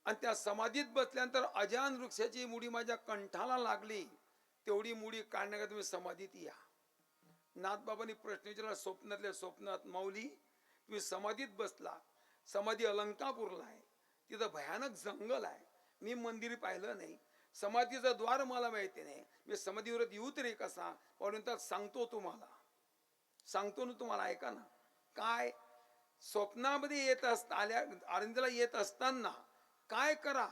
आणि त्या समाधीत बसल्यानंतर अजान वृक्षाची मुळी माझ्या कंठाला लागली. तेवढी मुळी काढण्याकरता तुम्ही समाधीत या. नाथबाबांनी प्रश्न विचारला स्वप्नातल्या स्वप्नात, माऊली तुम्ही समाधीत बसला, समाधी अलंकापूरला आहे, तिथं भयानक जंगल आहे, मी मंदिर पाहिलं नाही, समाधीचं द्वार मला माहिती नाही, मी समाधीवर येऊ तरी कसा? परंतु सांगतो ना तुम्हाला, ऐका ना. काय स्वप्नामध्ये येत आल्या आनंदीला येत असताना काय करा?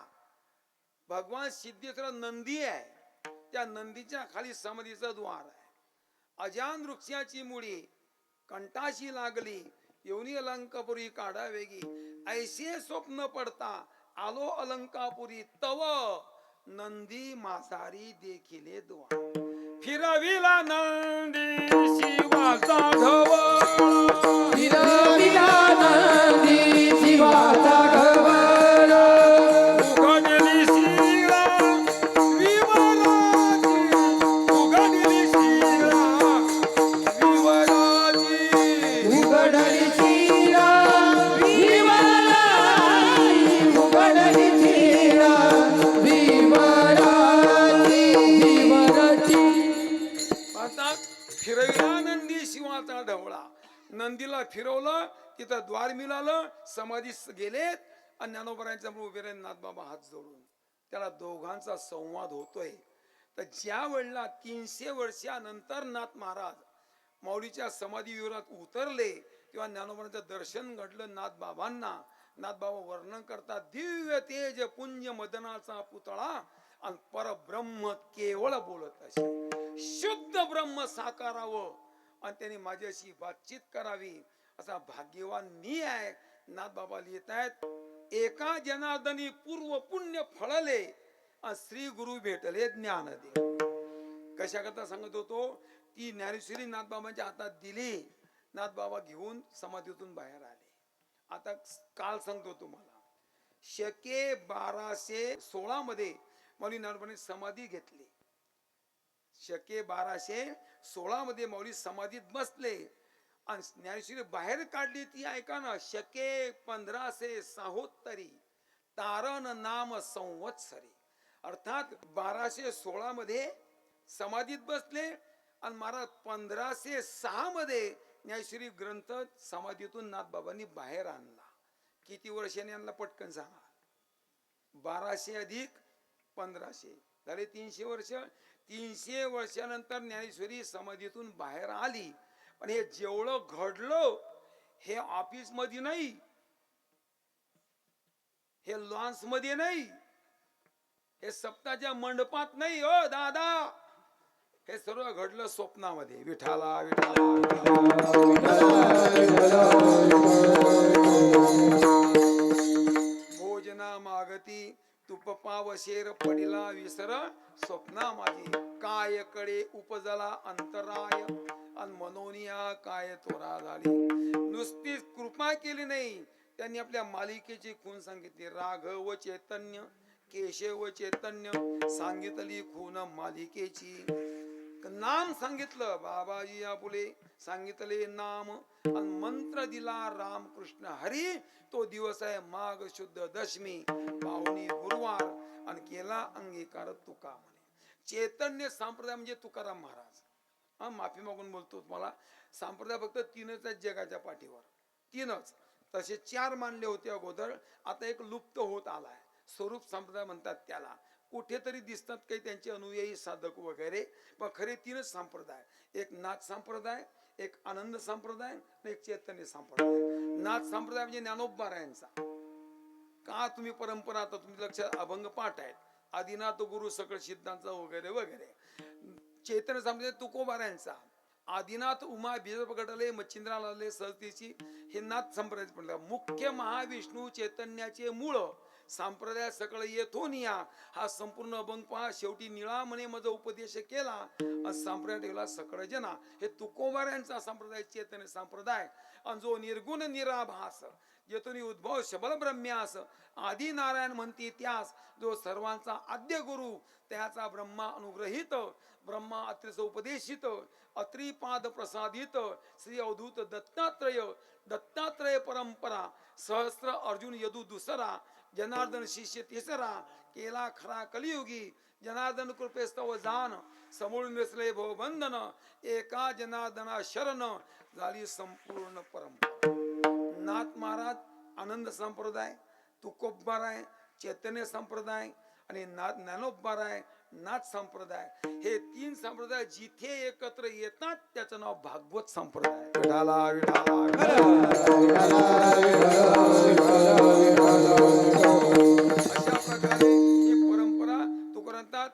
भगवान सिद्धेश्वर नंदी आहे, त्या नंदीच्या खाली समाधीचं द्वार आहे. अजान वृक्षाची मुळी कंठाशी लागली, येऊनी अलंकापुरी काढावेगी. ऐसे स्वप्न पडता आलो अलंकापुरी, तव नंदी मासारी देखिले द्वार. फिरविला नंदी शिवाचा ढवळ, फिरविला नंदी शिवाचा घवळ, उघडली शिला विवराची, उघडली शिला विवराची, उघडली शिला विवराची, उघडली शिला विवराची. आता फिरविला नंदी शिवाचा ढवळा. नंदीला फिरवलं, तिथं द्वार मिळालं, समाधीस गेलेत. आणि ज्ञानोबरांच्या उभे राहिले नाथबाबा हात जोडून. त्याला दोघांचा संवाद होतोय. तर ज्या वेळेला 300 वर्षानंतर नाथ महाराज माऊलीच्या समाधी विवरात उतरले तेव्हा ज्ञानोबरांचं दर्शन घडलं नाथबाबांना. नाथबाबा वर्णन करतात, दिव्य तेज पुंज मदनाचा पुतळा आणि परब्रह्म केवळ बोलत असे. शुद्ध ब्रह्म साकारावं आणि त्यांनी माझ्याशी बातचीत करावी. असा भाग्यवान मी आहे. नाथ बाबा लिहित आहेत, एका जनार्दनी पूर्व पुण्य फळले श्री गुरु भेटले ज्ञान दे. कशा करता सांगत होतो, ती ज्ञानेश्वरी नाथबाबांच्या हातात दिली. नाथबाबा घेऊन समाधीतून बाहेर आले. आता काल सांगतो तुम्हाला, शके 1216 मध्ये मौली नाथबाबांनी समाधी घेतली. शके 1216 मध्ये मौली समाधीत बसले आणि ज्ञानेश्वरी बाहेर काढली. ती ऐका ना, शके 1576 तारण नाम संवत्सरी, अर्थात 1216 मध्ये समाधीत बसले आणि महाराज 1506 मध्ये ज्ञानेश्वरी ग्रंथ समाधीतून नाथबाबांनी बाहेर आणला. किती वर्षांनी आणला पटकन सांगा? 1200 अधिक 1500 झाले 300 वर्ष. 300 वर्षानंतर ज्ञानेश्वरी समाधीतून बाहेर आली. पण हे जेवढं घडलं हे ऑफिस मध्ये नाही, हे लॉन्स मध्ये नाही, हे सप्ताच्या मंडपात नाही हो दादा. हे सर्व घडलं स्वप्नामध्ये. विठाला भोजना मागती तुप पावशेर पडिला विसर स्वप्ना माझी. काय कडे उपजला अंतराय आणि मनोनिया काय तोरा झाली. नुसतीच कृपा केली नाही, त्यांनी आपल्या मालिकेची खूण सांगितली. राघव चैतन्य केशव चैतन्य सांगितली खूण मालिकेची. नाम सांगितलं बाबाजी आपुले, सांगितले नाम आणि मंत्र दिला राम कृष्ण हरी. तो दिवस आहे माघ शुद्ध दशमी, पाहुणी गुरुवार आणि केला अंगीकार तुका म्हणे. चैतन्य संप्रदाय म्हणजे तुकाराम महाराज. माफी मागून बोलतो तुम्हाला, संप्रदाय फक्त 3च आहेत जगाच्या पाठीवर, 3च. तसे 4 मानले होते अगोदर, आता एक लुप्त होत आलाय. स्वरूप संप्रदाय म्हणतात त्याला. कुठेतरी दिसतात काही त्यांचे अनुयायी साधक वगैरे, पण खरे 3च संप्रदाय. एक नाथ संप्रदाय, एक आनंद संप्रदाय आणि एक चैतन्य संप्रदाय. नाथ संप्रदाय म्हणजे ज्ञानोबा रायांचा. का तुम्ही परंपरा, आता तुम्ही लक्षात अभंग पाठ आहेत, आदिनाथ गुरु सकळ सिद्धांचा वगैरे वगैरे. चैतन्य संप्रदाय तुकोबा रायांचा. आदिनाथ उमा बीज पकडले मच्छिंद्रा लावले सहतीची, हे नाथ संप्रदाय म्हणलं. मुख्य महाविष्णू चैतन्याचे मूळ संप्रदाय सकळ येथून या. हा संपूर्ण अभंग पहा. शेवटी निळा म्हणे मज उपदेश केला आणि संप्रदाय ठेवला सकळ जना. हे तुकोबाऱ्यांचा संप्रदाय चैतन्य संप्रदाय. आणि जो निर्गुण निराभास, येथून उद्भव शबल ब्रह्म्यास, आदी नारायण म्हणती त्यास, जो सर्वांचा आद्य गुरु, त्याचा ब्रह्मा अनुग्रहित, ब्रह्मा अत्रिच उपदेशित, अत्रिपाद प्रसादित, श्री अवधूत दत्तात्रय, दत्तात्रय परंपरा, सहस्त्र अर्जुन यदु दुसरा, जनार्दन शिष्य तिसरा, केला खरा कलियुगी, जनार्दन कृपेस्तव जान, समूळ मिसले भवबंधन, एका जनार्दना शरण, झाली संपूर्ण परंपरा. नाथ महाराज आनंद संप्रदाय, तुकोबाराय चैतन्य संप्रदाय आणि ज्ञानोबाराय नाथ संप्रदाय. हे 3 संप्रदाय जिथे एकत्र येतात त्याचं नाव भागवत संप्रदाय. विठाला अशा प्रकारे ही परंपरा तुकारांतात.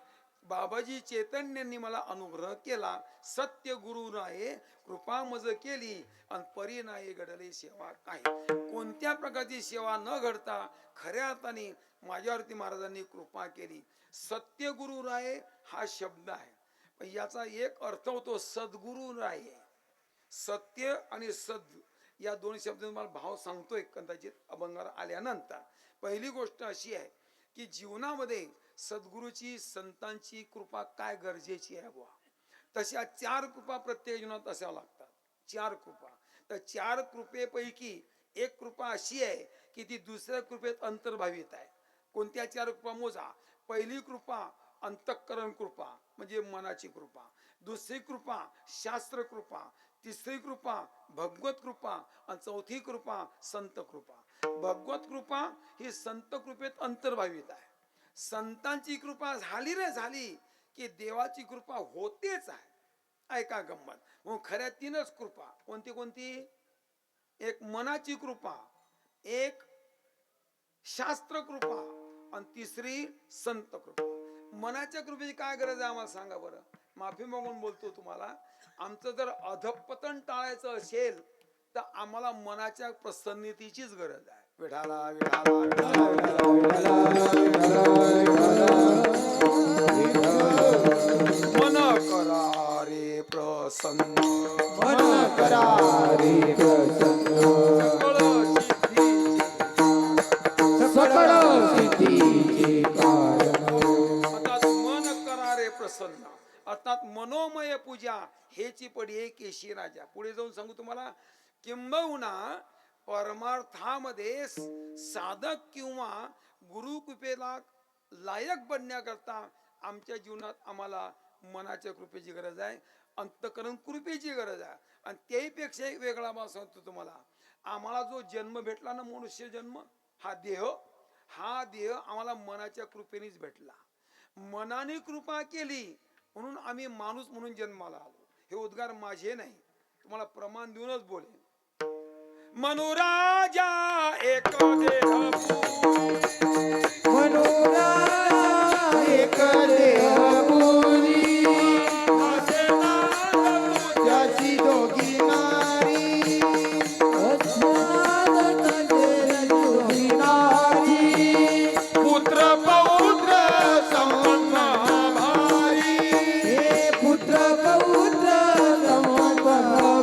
बाबाजी चैतन्यांनी मला अनुग्रह केला, सत्य गुरु राये कृपा मज केली आणि परी नाही घडली सेवा काही. कोणत्या प्रकारची सेवा न घडता खऱ्या अर्थाने माझ्यावरती महाराजांनी कृपा केली. सत्य गुरु राये हा शब्द आहे, पण याचा एक अर्थ होतो सद्गुरु राये. सत्य आणि सद या 2 शब्द मला भाव सांगतोय कदाचित अभंगावर आल्यानंतर. पहिली गोष्ट अशी आहे की जीवनामध्ये सद्गुरूची संतांची कृपा काय गरजेची आहे बुवा. तशा 4 कृपा प्रत्येक जीवनात असाव्या लागतात. 4 कृपा. तर 4 कृपेपैकी एक कृपा अशी आहे की ती दुसऱ्या कृपेत अंतर्भावित आहे. कोणत्या 4 कृपा मोजा. पहिली कृपा अंतःकरण कृपा म्हणजे मनाची कृपा. दुसरी कृपा शास्त्र कृपा. तिसरी कृपा भगवत कृपा आणि चौथी कृपा संत कृपा. भगवत कृपा ही संत कृपेत अंतर्भावित आहे. संतांची कृपा झाली रे झाली की देवाची कृपा होतेच आहे. ऐका गंमत. मग खऱ्या 3च कृपा. कोणती कोणती? एक मनाची कृपा, एक शास्त्र कृपा आणि तिसरी संत कृपा. मनाच्या कृपेची काय गरज आहे आम्हाला सांगा बरं. माफी मागून बोलतो तुम्हाला. आमचं जर अधपतन टाळायचं असेल तर आम्हाला मनाच्या प्रसन्नतेचीच गरज आहे. विठाला विठाला विठाला मन करा रे प्रसन्न मन करा रे प्रसन्न सकळ सिद्धीचे सकळ सिद्धीचे कारण अर्थात मन करा रे प्रसन्न अर्थात मनोमय पूजा हेची पडी आहे केशी राजा. पुढे जाऊन सांगू तुम्हाला. किंबहुना परमार्थामध्ये साधक किंवा गुरुकृपेला लायक बनण्याकरता आमच्या जीवनात आम्हाला मनाच्या कृपेची गरज आहे, अंतकरण कृपेची गरज आहे. आणि त्याहीपेक्षा एक वेगळा भाव सांगतो तुम्हाला. आम्हाला जो जन्म भेटला ना, मनुष्य जन्म, हा देह आम्हाला मनाच्या कृपेनेच भेटला. मनाने कृपा केली म्हणून आम्ही माणूस म्हणून जन्माला आलो. हे उद्गार माझे नाही, तुम्हाला प्रमाण देऊनच बोलेन. मनुराजा एक देह मनोरा एक देह पुरी त्याची दोघी नारी दोघी नारी पुत्र पौत्र संबंध भारी हे पुत्र पौत्र संबंध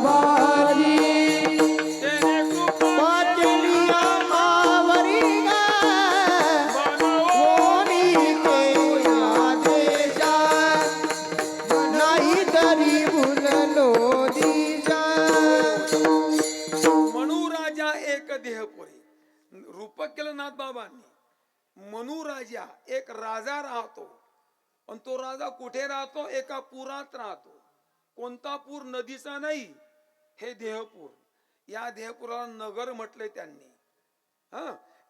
भारी तेने कृपा पाचली आमावरी कोणी केला देशात नाही तरी भुललो दिशा मनुराजा एक देहपुरी. रूपक केलं नाथ बाबांनी. मनुराजा एक राजा राहतो, आणि तो राजा कुठे राहतो? एका पुरात राहतो. कोणता पूर? नदीचा नाही, हे देहपूर. या देहपुराला नगर म्हटलंय त्यांनी.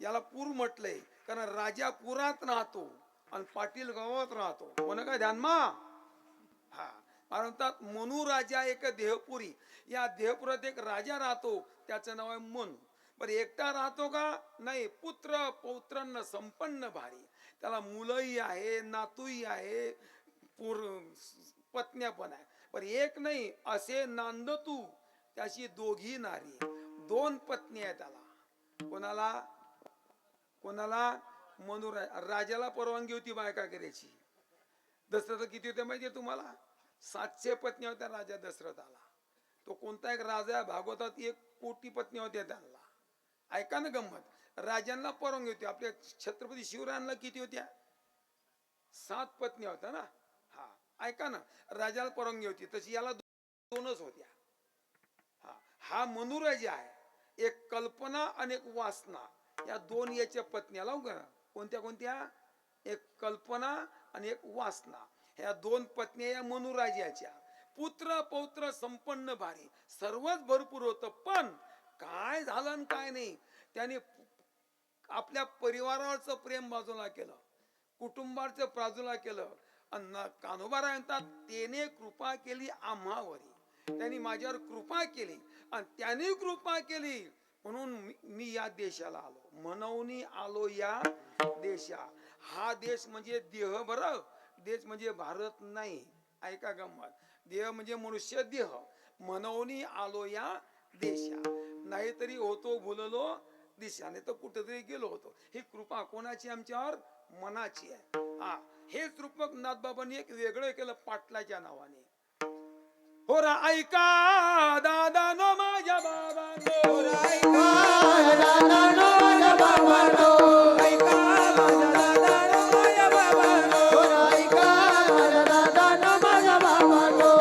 याला पूर म्हटलंय कारण राजा पुरात राहतो आणि पाटील गावात राहतो. कोण काय ध्यानमा? हा म्हणतात मनुराजा एक देहपुरी. या देहपुरात एक राजा राहतो, त्याचं नाव आहे मनु. पण एकटा राहतो का? नाही, पुत्र पौत्रांना संपन्न भारी. त्याला मुलंही आहे, नातूही आहे, पत्न्या पण आहे. पण एक नाही, असे नांदतू त्याची दोघी नारी. दोन पत्नी आहेत त्याला. कोणाला? राजाला परवानगी होती बायका करायची. दशरथ किती होते माहितीये तुम्हाला? 700 पत्नी होत्या राजा दशरथाला. तो कोणता एक राजा आहे भागवतात, 1 कोटी पत्नी होत्या त्यांना. ऐका ना गंमत. राजांना परवानगी होती. आपल्या छत्रपती शिवरायांना किती होत्या? 7 पत्नी होत्या ना. हा ऐका ना, राजाला परवानगी होती, तशी याला 2च होत्या. हा मनुराजा आहे. एक कल्पना आणि एक वासना, या 2 याच्या पत्न्या. लावू का? कोणत्या कोणत्या? एक कल्पना आणि एक वासना. ह्या 2 पत्न्या या मनुराजाच्या. पुत्र पौत्र संपन्न भारी, सर्वच भरपूर होतं. पण काय झालं आणि काय नाही, त्याने आपल्या परिवारावरचं प्रेम बाजूला केलं, कुटुंबाचं बाजूला केलं. आणि कान्होबा म्हणतात, त्याने कृपा केली आम्हावरी. त्यांनी माझ्यावर कृपा केली आणि त्याने कृपा केली म्हणून मी या देशाला आलो. म्हणून आलो या देशा. हा देश म्हणजे देह. बरं, देश म्हणजे भारत नाही. ऐका गंमत. देह म्हणजे मनुष्य देह. म्हणून आलो या देशा. नाहीतरी होतो भुललो दिशाने, तर कुठेतरी गेलो होतो. ही कृपा कोणाची? आमच्यावर मनाची आहे. हेच रूपक नाथबाबांनी एक वेगळं केलं पाटलाच्या नावाने. हो रा ऐका दादा नो माझ्या बाबानो, ऐका दादा नो माझ्या बाबानो, ऐका माझ्या दादा नो माझ्या बाबानो, ऐका माझ्या दादा नो माझ्या बाबानो.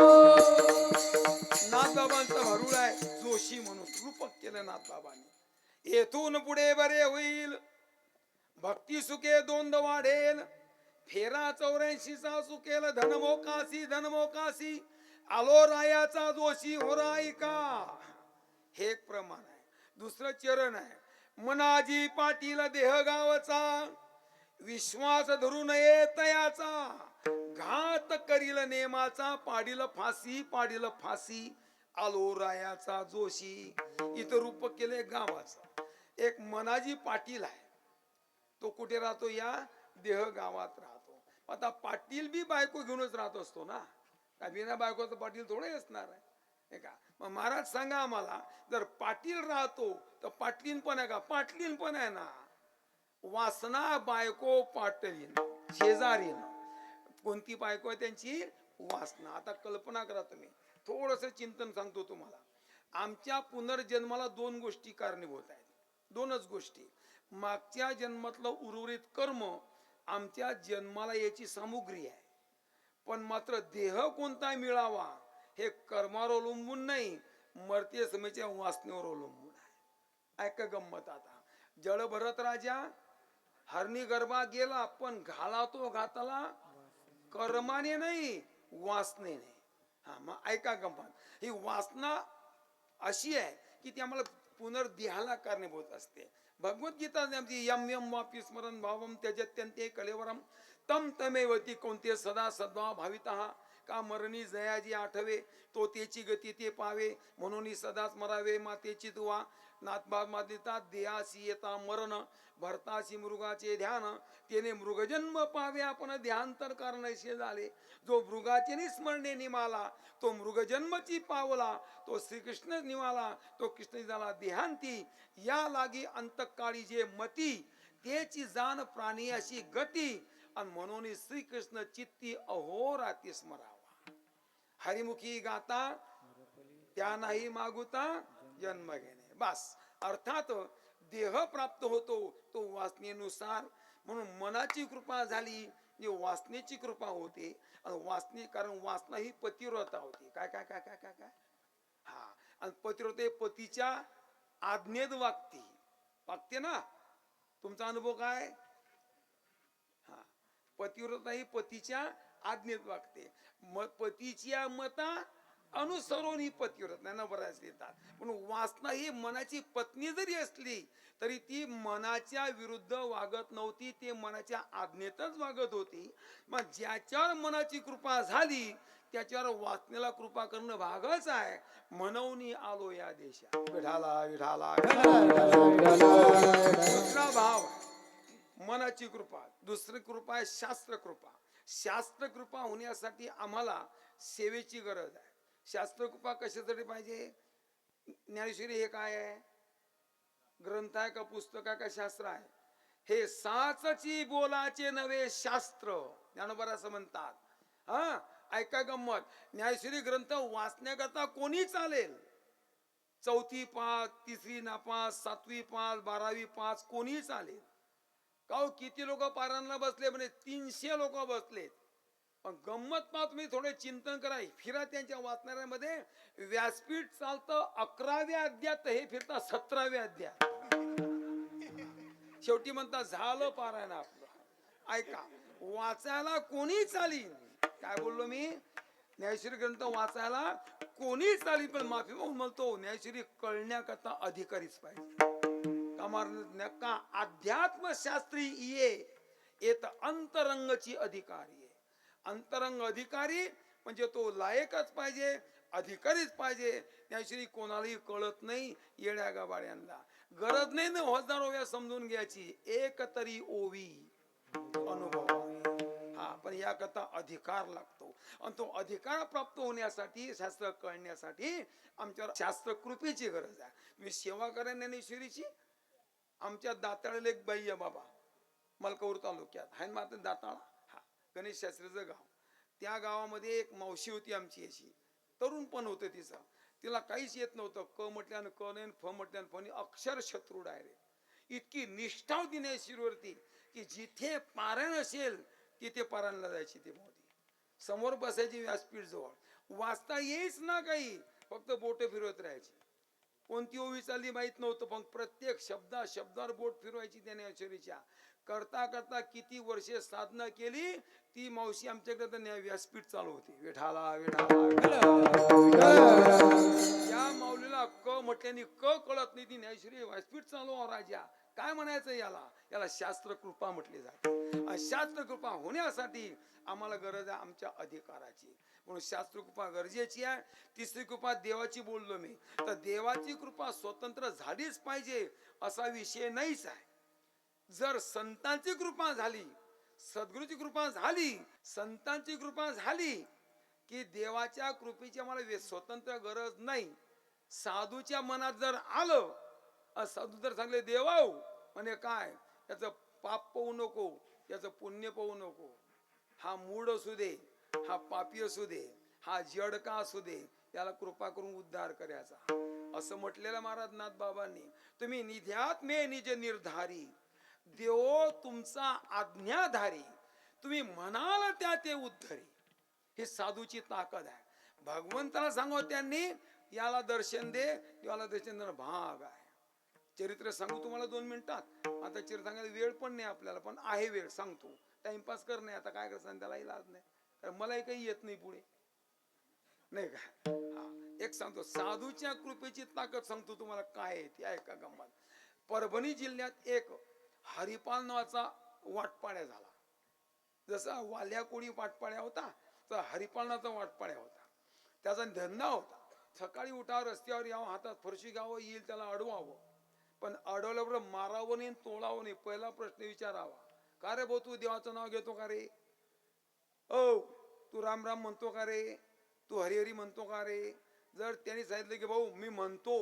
नाथबाबांचा भरूड आहे जोशी म्हणून रूपक केलं नाथबाबांनी. येथून पुढे बरे होईल, भक्ती सुखे 2 वाढेल, फेरा 84चा सुकेल, धनमोकासी आलो रायाचा जोशी हो रायका. हे एक प्रमाण आहे. दुसरं चरण आहे, मनाजी पाटील देहगावचा, विश्वास धरू नये तयाचा, घात करील नेमाचा, पाडील फासी आलो रायाचा जोशी. इथं रूप केले गावाचं. एक मनाजी पाटील आहे, तो कुठे राहतो? या देह गावात राहतो. आता पाटील बी बायको घेऊनच राहत असतो ना, का बिना बायकोचा पाटील थोडे असणार आहे. हे का मग महाराज सांगा आम्हाला, जर पाटील राहतो तर पाटलीन पण आहे का? पाटलीन पण आहे ना. वासना बायको पाटलीन शेजारीन. कोणती बायको आहे त्यांची? वासना. आता कल्पना करा तुम्ही, थोडस चिंतन सांगतो तुम्हाला. आमच्या पुनर्जन्माला दोन गोष्टी कारणीभूत आहेत, दोनच गोष्टी. मागच्या जन्मातलं उर्वरित कर्म आमच्या जन्माला याची सामुग्री आहे. पण मात्र देह कोणता मिळावा हे कर्मावर अवलंबून नाही, मर्त्य समेच्या वासनेवर अवलंबून आहे. ऐका गंमत. आता जळ भरत राजा हरणी गर्भात गेला, पण घाला तो घातला कर्माने नाही, वासनेने. हा मग ऐका गंमत. ही वासना अशी आहे की ती आम्हाला पुनर्देहाला कारणीभूत असते. भगवद्गीता यम यम वापी स्मरण भावम त्यजत्यंते कलेवरम तम तमेवती कोणते सदा सद्भाव भावितः. का मरणी जयाजी आठवे, तो तेची गती ते पावे, म्हणून सदाच मरावे मातेची दुवा. नाथबा मादिता देहासी येता मरण, भरताशी मृगाचे ध्यान, त्याने मृगजन्म पावे आपण ध्यान तर करण्याचे झाले. जो मृगाचे निस्मरणे निमाला, तो मृगजन्मची पावला. तो श्रीकृष्ण निवाला, तो कृष्ण झाला देहांती. या लागी अंतकाळी जे मती, त्याची जाण प्राणी अशी गती. आणि म्हणून श्रीकृष्ण चित्ती अहोराती स्मरावा. हरिमुखी गाता त्या नाही मागुता जन्म घेणे. बस. अर्थात देह प्राप्त होतो तो वासनेनुसार. म्हणून मनाची कृपा झाली जी वासनेची कृपा होते. आणि वासने, कारण वासना ही पतिव्रता होती. काय काय काय काय काय काय हा. आणि पतिव्रते पतीच्या आज्ञेत वागते ना. तुमचा अनुभव काय? हा. पतिव्रता ही पतीच्या आज्ञेत वागते. पतीच्या मता अनुसरून ही पतिव्रता बऱ्याच देतात. पण वासना ही मनाची पत्नी जरी असली तरी ती मनाच्या विरुद्ध वागत नव्हती, ते मनाच्या आज्ञेतच वागत होती. मग ज्याच्यावर मनाची कृपा झाली त्याच्यावर वासनेला कृपा करणं भागच आहे. म्हणून आलो या देशात. विठाला विठाला. दुसरा भाव मनाची कृपा, दुसरी कृपा आहे शास्त्र कृपा. शास्त्र कृपा होण्यासाठी आम्हाला सेवेची गरज आहे. शास्त्र कृपा कशासाठी पाहिजे? ज्ञानेश्वरी हे काय आहे? ग्रंथ आहे का पुस्तक आहे का शास्त्र आहे? हे साचची बोलाचे नवे शास्त्र, ज्ञानोबा असं म्हणतात. हा. ऐका गंमत. ज्ञानेश्वरी ग्रंथ वाचण्याकरता कोणी चालेल. चौथी पास, तिसरी नापास, सातवी पास, 12वी पास, कोणी चालेल. का किती लोक पारायणाला बसले? म्हणे 300 लोक बसलेत. पण गंमत पहा तुम्ही, थोडे चिंतन करा, फिरा त्यांच्या वाचणाऱ्यामध्ये. व्यासपीठ चालतं 11व्या अध्यायात, हे फिरता 17व्या अध्यायात. शेवटी म्हणतात झालं पारायण आपलं. ऐका, वाचायला कोणी चालीन. काय बोललो मी? न्यायश्री ग्रंथ वाचायला कोणी चालीन, पण माफी मागून म्हणतो न्यायश्री कळण्याकरता अधिकारीच पाहिजे. का अध्यात्मशास्त्री ये येत अंतरंगची अधिकारी आहे. अंतरंग अधिकारी म्हणजे तो लायकच पाहिजे, अधिकारीच पाहिजे. त्याश्री कोणालाही कळत नाही. येड्या गाबाड्यांना गरज नाही ना हजार ओव्या समजून घ्यायची. एक तरी ओवी अनुभव आहे. हा. पण याकरता अधिकार लागतो. आणि तो अधिकार प्राप्त होण्यासाठी, शास्त्र कळण्यासाठी आमच्यावर शास्त्र कृपेची गरज आहे. मी सेवा करेन ज्ञानेश्वरीची. आमच्या दाताळला एक बाई आहे बाबा, मलकापूर तालुक्यात आहे मात्र दाताळा. हा. गणेश शास्त्रीचं गाव. त्या गावामध्ये एक मावशी होती आमची, अशी तरुण पण होतं तिचं. तिला काहीच येत नव्हतं. क म्हटल्यानं क नाही, फ म्हटल्यानं फ नाही, अक्षर शत्रू डायरेक्ट. इतकी निष्ठा होती न्यायश्रीवरती की जिथे पारायण असेल तिथे पारायणला जायची. ती मोदी समोर बसायची व्यासपीठ जवळ. वाचता येईच ना काही, फक्त बोट फिरवत राहायची. कोणती ओवी चालली माहित नव्हतं, पण प्रत्येक शब्दावर बोट फिरवायची त्या न्यायश्वरीच्या. करता करता किती वर्षे साधना केली ती मावशी आमच्याकडे व्यासपीठ चालू होती. विठाला विठाला. या माऊलीला क म्हटल्याने क कळत नाही. ती न्यायश्वरी व्यासपीठ चालू राजा. काय म्हणायचं याला? याला शास्त्र कृपा म्हटली जाते. शास्त्र कृपा होण्यासाठी आम्हाला गरज आहे आमच्या अधिकाराची. म्हणून शास्त्र कृपा गरजेची आहे. तिसरी कृपा देवाची बोललो मी. तर देवाची कृपा स्वतंत्र झालीच पाहिजे असा विषय नाहीच आहे. जर संतांची कृपा झाली, सद्गुरूची कृपा झाली, संतांची कृपा झाली की देवाच्या कृपेची आम्हाला स्वतंत्र गरज नाही. साधूच्या मनात जर आलं, साधू जर सांगले देवाऊ म्हणे काय, याचं पाप पाहू नको, याचं पुण्य पाहू नको, हा मूड असू दे, हा पापी असू दे, हा जडका असू दे, याला कृपा करून उद्धार करायचा, असं म्हटलेलं महाराज नाथ बाबांनी. तुम्ही निध्यात मे निज निर्धारी, देवो तुमचा आज्ञाधारी, तुम्ही म्हणाल त्या ते उद्धरी. हे साधूची ताकद आहे. भगवंताला सांगो त्यांनी याला दर्शन दे, याला दर्शन देणं भाग आहे. चरित्र सांगू तुम्हाला 2 मिनिटात. आता चरित्र सांगायला वेळ पण नाही आपल्याला, पण आहे वेळ, सांगतो. टाइमपास कर नाही, आता काय करसान, त्याला इलाज नाही, कारण मलाही काही येत नाही पुढे, नाही का. हा, एक सांगतो साधूच्या कृपेची ताकद सांगतो तुम्हाला काय आहे ती, ऐका गंमत. परभणी जिल्ह्यात एक हरिपाल नावाचा वाटपाड्या झाला. जसा वाल्या कोळी वाटपाड्या होता, तर हरिपाल नावाचा वाटपाड्या होता. त्याचा धंदा होता, सकाळी उठावं, रस्त्यावर यावं, हातात फरशी घ्यावं, येईल त्याला अडवावं, पण अडवल्याबरोबर मारावं नाही, तोडावं नाही. पहिला प्रश्न विचारावा, का रे भाऊ तू देवाचं नाव घेतो का रे, ओ तू राम राम म्हणतो का रे, तू हरिहरी म्हणतो का रे. जर त्यांनी सांगितलं की भाऊ मी म्हणतो,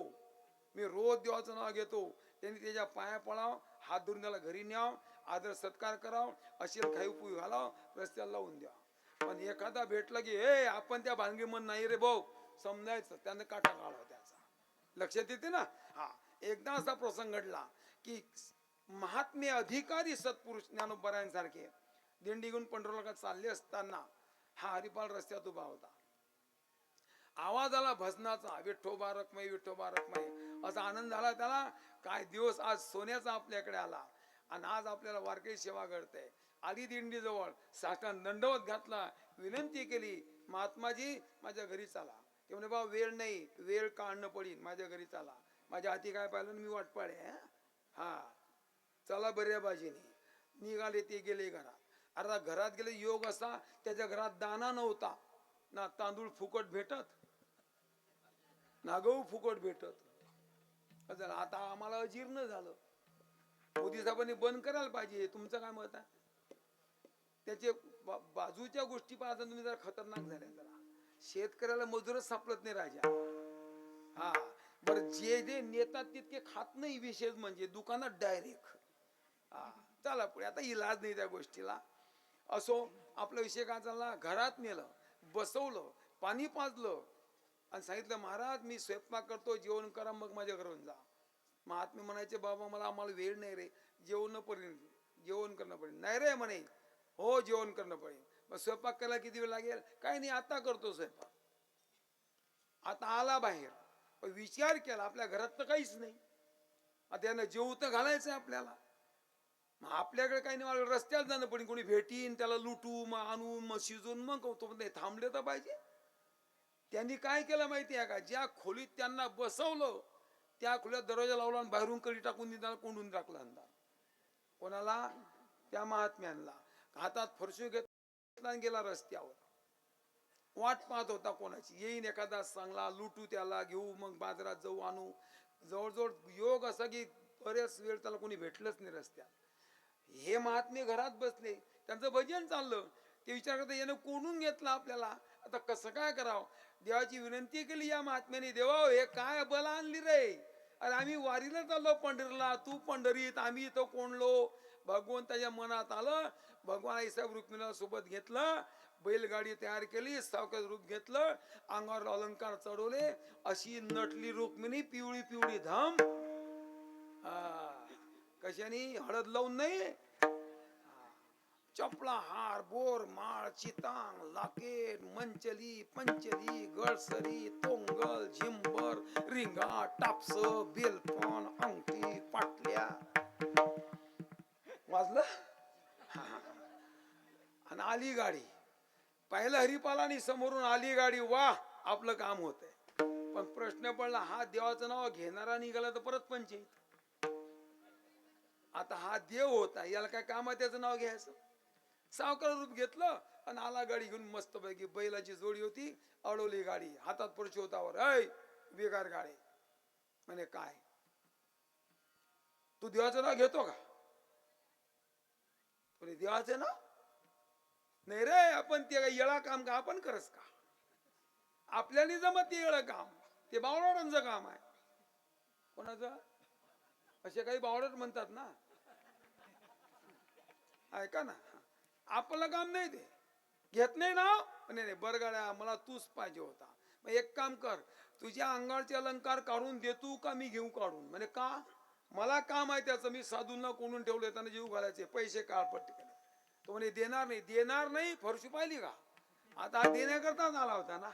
मी रोज देवाचं नाव घेतो, त्यांनी त्याच्या पाया पडाव, हात धरून त्याला घरी न्याव, आदर सत्कार कराव, असेल खाई पुई घालाव, रस्त्याला लावून द्या. पण एखादा भेटला की हे आपण त्या भानगी मन नाही रे भाऊ समजायचं, त्यानं काटा काढावा त्याचा. लक्षात येते ना. हा, एकदा असा प्रसंग घडला की महात्मे अधिकारी सत्पुरुष ज्ञानोबरायांसारखे दिंडी घेऊन पंढरपूरला चालले असताना हा हरिपाल रस्त्यात उभा होता. आवाज आला भजनाचा, विठ्ठोबा रखमाई, विठ्ठोबा रखमाई, असा आनंद झाला त्याला. काय दिवस आज सोन्याचा आपल्याकडे आला, आणि आज आपल्याला वारकरी सेवा घडते. आधी दिंडी जवळ साष्टांग दंडवत घातला, विनंती केली, महात्माजी माझ्या घरी चला. ते म्हणे बा वेळ नाही, वेळ काढणं पडीन, माझ्या घरी चला. माझ्या हाती काय पाहिलं, मी वाट पाडे. हा चला बऱ्या बाजीने निघाले. ते गेले घरात. आता घरात गेले, योग असा त्याच्या घरात दाना नव्हता, ना तांदूळ फुकट भेटत, ना गहू फुकट भेटत. आता आम्हाला अजीर्ण झालं, मोदी साहेबांनी बंद करायला पाहिजे. तुमचं काय मत आहे. त्याचे बाजूच्या गोष्टी पाहता तुम्ही जरा खतरनाक झाल्या. जरा शेतकऱ्याला मजूरच सापडत नाही राजा. हा बरं, जे जे नेतात तितके खात नाही. विशेष म्हणजे दुकानात डायरेक्ट. हा चला पुढे, आता इलाज नाही त्या गोष्टीला. असो, आपला विषय काय चालला. घरात नेलं, बसवलं, पाणी पाजलं, आणि सांगितलं महाराज मी स्वयंपाक करतो, जेवण करा, मग माझ्या घरून जा. महात्मे म्हणायचे बाबा आम्हाला वेळ नाही रे, जेवण पडेल, जेवण करणं पडेल. नाही रे म्हणे, हो जेवण करणं पडेल. मग स्वयंपाक करायला किती वेळ लागेल. काही नाही, आता करतो स्वयंपाक. आता आला बाहेर, पण विचार केला आपल्या घरात तर काहीच नाही. आता यानं जेवू तर घालायचं आपल्याला. मग आपल्याकडे काही नाही, मला रस्त्याला जाणं पडेल, कोणी भेटीन, त्याला लुटू, मग आणू, मग शिजून, मग तो नाही थांबले तर पाहिजे. त्यांनी काय केलं माहिती आहे का, ज्या खोलीत त्यांना बसवलं त्या खोलीत दरवाजा लावला, आणि बाहेरून कडी टाकून त्यांना कोंडून टाकला अंधार. कोणाला, त्या महात्म्यांना. हातात फरशी घेतला आणि गेला रस्त्यावर. वाट पाहत होता कोणाची, येईन एखादा चांगला, लुटू त्याला, घेऊ, मग बाजारात जाऊ, आणू. जवळजवळ योग असा की बरेच वेळ त्याला कोणी भेटलंच नाही रस्त्यात. हे महात्मे घरात बसले, त्यांचं भजन चाललं. ते विचार करता यानं कोंडून घेतला आपल्याला, आता कसं काय करावं. देवाची विनंती केली या महात्म्याने, देवा हे काय बला आणली रे. अरे आम्ही वारीला चाललो पंढरीला, तू पंढरीत, आम्ही इथं कोंडलो. भगवंताच्या मनात आलं, भगवान आईसाहेब रुक्मिणीला सोबत घेतलं, बैलगाडी तयार केली, सावकाश रूप घेतलं, अंगावर अलंकार चढवले, अशी नटली रुक्मिणी, पिवळी पिवळी धाम. कशाने, हळद लावून नाही, चपला, हार, बोर, माळ, चितांग, लाकेट, मंचली, पंचली, गळसरी, तोंगल, झिंबर, रिंगा, टापस, बेलपण, अंगठी, पाटल्या. वाजलं. आणि आली गाडी. पहिलं हरिपाल आणि समोरून आली गाडी. वा, आपलं काम होतंय. पण प्रश्न पडला, हा देवाचं नाव घेणारा निघाला तर परत पंचायत. आता हा देव होता, याला काय काम आहे त्याचं नाव घ्यायचं. सावकार रूप घेतलं आणि आला गाडी घेऊन मस्त पैकी. बैलाची जोडी होती, अडवली गाडी, हातात पुढची होतावर, ऐ बेकार गाडी. म्हणे काय, तू देवाचं नाव घेतो का. देवाचं नाव नाही रे, आपण ते येळा काम का आपण करस का. आपल्याला जमत ते एवढं काम, ते बावळाटांचं काम आहे. कोणाचं? असे काही बावळट म्हणतात ना, ऐका ना, आपलं काम नाही ते, घेत नाही ना. नाही बरगाड्या, मला तूच पाहिजे होता. मग एक काम कर, तुझ्या अंगावरचे अलंकार काढून देतो का मी घेऊ काढून? म्हणजे का? मला काम आहे त्याचं, मी साधूंना कोणून ठेवले, त्यांना जीव घालायचे, पैसे काढ पटकन. तो म्हणे देणार नाही. देणार नाही, फरशी पाहिली का? आता हा देण्याकरताच आला होता ना.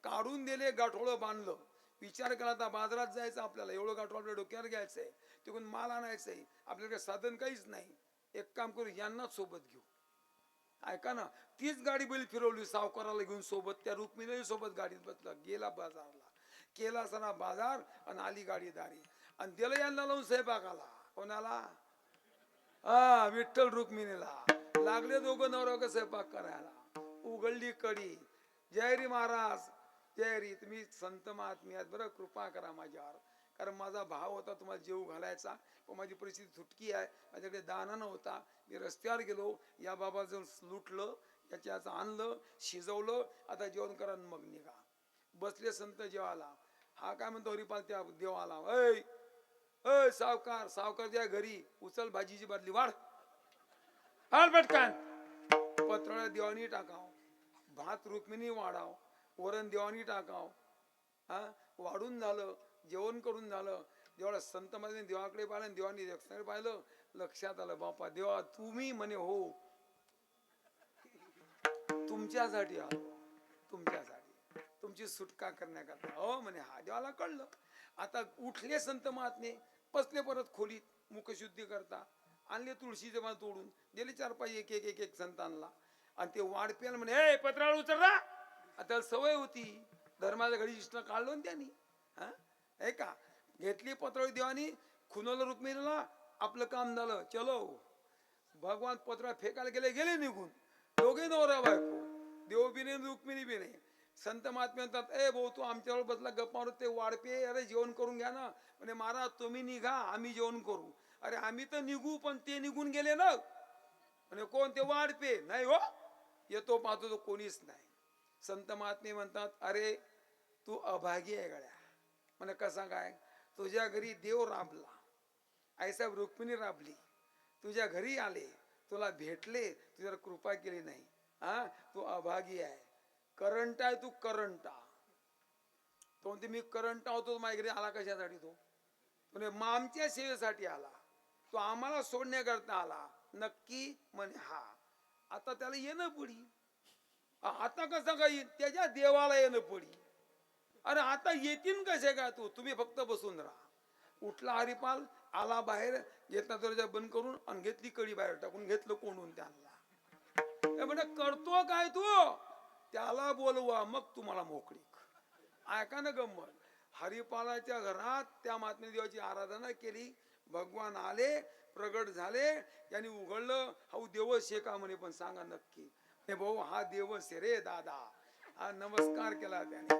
काढून दिले, गाठोळं बांधलं. विचार केला आता बाजारात जायचं आपल्याला, एवढं गाठोळं आपल्या डोक्यावर घ्यायचंय, तिकडून माल आणायचंय, आपल्याकडे साधन काहीच नाही. एक काम करू, यांनाच सोबत घेऊ. ऐका ना, तीच गाडी बैल फिरवली सावकाराला घेऊन सोबत, त्या रुक्मिणी सोबत गाडीत बसला, गेला बाजारला, केला सणा बाजार आणि आली गाडी दारी, आणि दिलं यांना लावून स्वयंपाकाला. कोणाला? हा, विठ्ठल रुक्मिणीला. लागले दोघं नवरा स्वयंपाक करायला. उघडली कडी. जय री महाराज, जय री. तुम्ही संत महात्म्यात, बरं कृपा करा माझ्यावर, कारण माझा भाव होता तुम्हाला जेव घालायचा, पण माझी परिस्थिती तुटकी आहे, माझ्याकडे दाना नव्हता, मी रस्त्यावर गेलो, या बाबाचं लुटलं, याच्याचं आणलं, शिजवलं, आता जेवण करा मग निघा. बसले संत जेवाला. हा काय म्हणतो हरिपाल त्या देवाला, ऐ ऐ सावकार, सावकार द्या घरी, उचल भाजीची बादली, वाढ पटकन. पत्राळ्या देवानी टाकाव, भात रुक्मिणी वाढाव, वरण देवानी टाकाव. हा, वाढून झालं, जेवण करून झालं. जेवढा संत मध्ये देवाकडे पाहिलं, देवानी पाहिलं, लक्षात आलं, बापा देवा तुम्ही म्हणे, हो तुमच्यासाठी आलो, तुमच्यासाठी, तुमची सुटका करण्याकरता. हो म्हणे, हा देवाला कळलं. आता उठले संत महात्मे, बसले परत खोलीत, मुखशुद्धी करता, आणले तुळशीचे माळ तोडून दिले 4-5 एक एक एक एक संतांना, आणि ते वाढप्याला म्हणे, ए पत्राळ उचलला. त्याला सवय होती, धर्माच्या घडी इष्ट काढलो ना त्यांनी. हा, ऐका, घेतली पत्राळी देवानी, खुनवलं रुक्मिणीला, आपलं काम झालं, चलो. भगवान पत्राळ फेकायला गेले, गेले निघून, दोघे नवरा बायको, देव बी नाही रुक्मिणी बी नाही. संत महात्मे म्हणतात, ए भाऊ तू आमच्यावर बसला गप्पा मारत, ते वाढपे, अरे जेवण करून घ्या ना. म्हणजे महाराज तुम्ही निघा, आम्ही जेवण करू. अरे आम्ही तर निघू, पण ते निघून गेले ना. म्हणजे कोण? ते वाढपे. नाही हो, येतो पाहतो तो कोणीच नाही. संत महात्मे म्हणतात, अरे तू अभागी आहे गड्या. म्हणजे कसा काय? तुझ्या घरी देव राबला, आईसाहेब रुक्मिणी राबली, तुझ्या घरी आले, तुला भेटले, तुझ्यावर कृपा केली नाही. हा, तू अभागी आहे, करंट आहे तू, करंटा. तो म्हणते मी करंट होतो, माझ्या घरी आला कशासाठी? तो म्हणजे मामच्या सेवेसाठी आला, तो आम्हाला सोडण्याकरता आला. नक्की? म्हणे हा. आता त्याला येणं पडी. आता कसं काय? त्याच्या देवाला येणं पडी. अरे आता येतील कसे काय? तू तुम्ही फक्त बसून राहा. उठला हरिपाल, आला बाहेर, घेतला दरवाजा बंद करून, आणि घेतली कडी बाहेर टाकून, घेतलं कोंडून त्यांना. म्हणजे करतो काय तू? त्याला बोलवा, मग तुम्हाला मोकळी. ऐका ना गंमत, हरिपालाच्या घरात त्या महात्मे देवाची आराधना केली, भगवान आले, प्रगट झाले, यांनी उघडलं, हा देवच आहे का म्हणे, पण सांगा नक्की. हे भाऊ हा देवच आहे रे दादा. हा नमस्कार केला त्याने.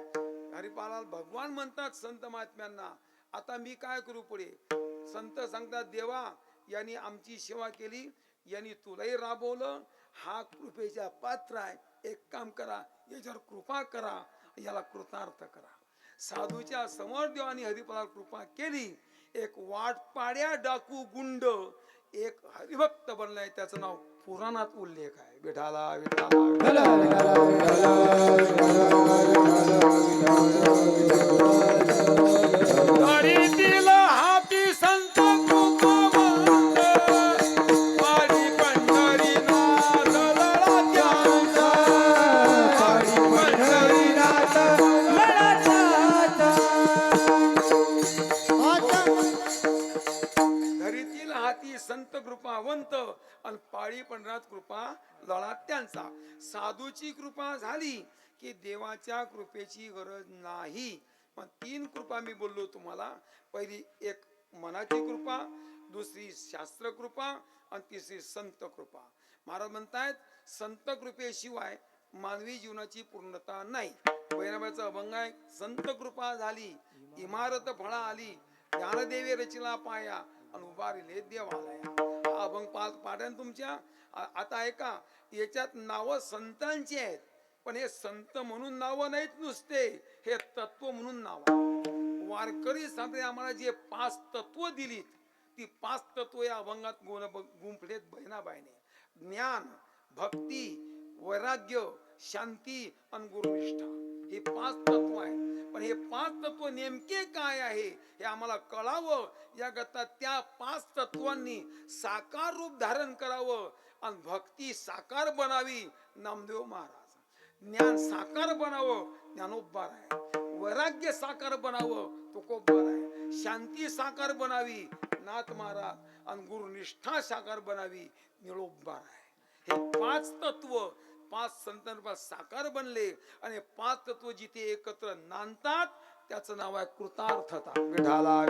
हरिपालाला भगवान म्हणतात संत महात्म्यांना. आता मी काय करू पुढे? संत सांगतात, देवा यांनी आमची सेवा केली, यांनी तुलाही राबवलं, हा कृपेचा पात्र आहे, एक काम करा, याच्यावर कृपा करा, याला कृतार्थ करा. साधूच्या समोर देवानी हरिपालाला कृपा केली. एक वाटपाड्या डाकू गुंड एक हरिभक्त बनलाय, त्याचं नाव पुराणात उल्लेख आहे. विठाला विठाला हरितील हाती संत कृपावंत, पाडी पंढरीनाथ लळा त्यांचा, पाडी पंढरीनाथ लळा त्यांचा. धरीतील हाती संत कृपावंत, आणि पाळी पंढरात कृपा लळा त्यांचा. साधूची कृपा झाली की देवाच्या कृपेची गरज नाही. पण 3 कृपा मी बोललो तुम्हाला. पहिली एक मनाची कृपा, दुसरी शास्त्र कृपा, आणि तिसरी संत कृपा. महाराज म्हणतायत संत कृपेशिवाय मानवी जीवनाची पूर्णता नाही. बैराबाचा अभंग आहे, संत कृपा झाली इमारत फळा आली, ज्ञानदेवे रचिला पाया, आणि उभारिले देवालया. हा अभंग पाठ तुमच्या. आता ऐका, याच्यात नावं संतांची आहेत, पण हे संत म्हणून नावं नाहीत नुसते, हे तत्व म्हणून नाव आहे. वारकरी सांगते आम्हाला जे 5 तत्व दिलीत, ती 5 तत्व या अभंगात गुंफलेत बहिणाबाईने. ज्ञान, भक्ती, वैराग्य, शांती आणि गुरुनिष्ठा, हे 5 तत्व आहेत. पण हे 5 तत्व नेमके काय आहे हे आम्हाला कळावं, या करता त्या 5 तत्वांनी साकार रूप धारण करावं आणि भक्ती साकार बनावी, नामदेव महाराज. ज्ञान साकार बनावं, ज्ञानोबा आहे. वैराग्य साकार बनावं, तुकोबा आहे. शांती साकार बनावी, नाथ महाराज. आणि गुरुनिष्ठा साकार बनावी, निळोबा आहे. हे 5 तत्व 5 संतांपासून साकार बनले आणि 5 तत्व जिथे एकत्र नांदतात त्याचं नाव आहे कृतार्थता. विठाला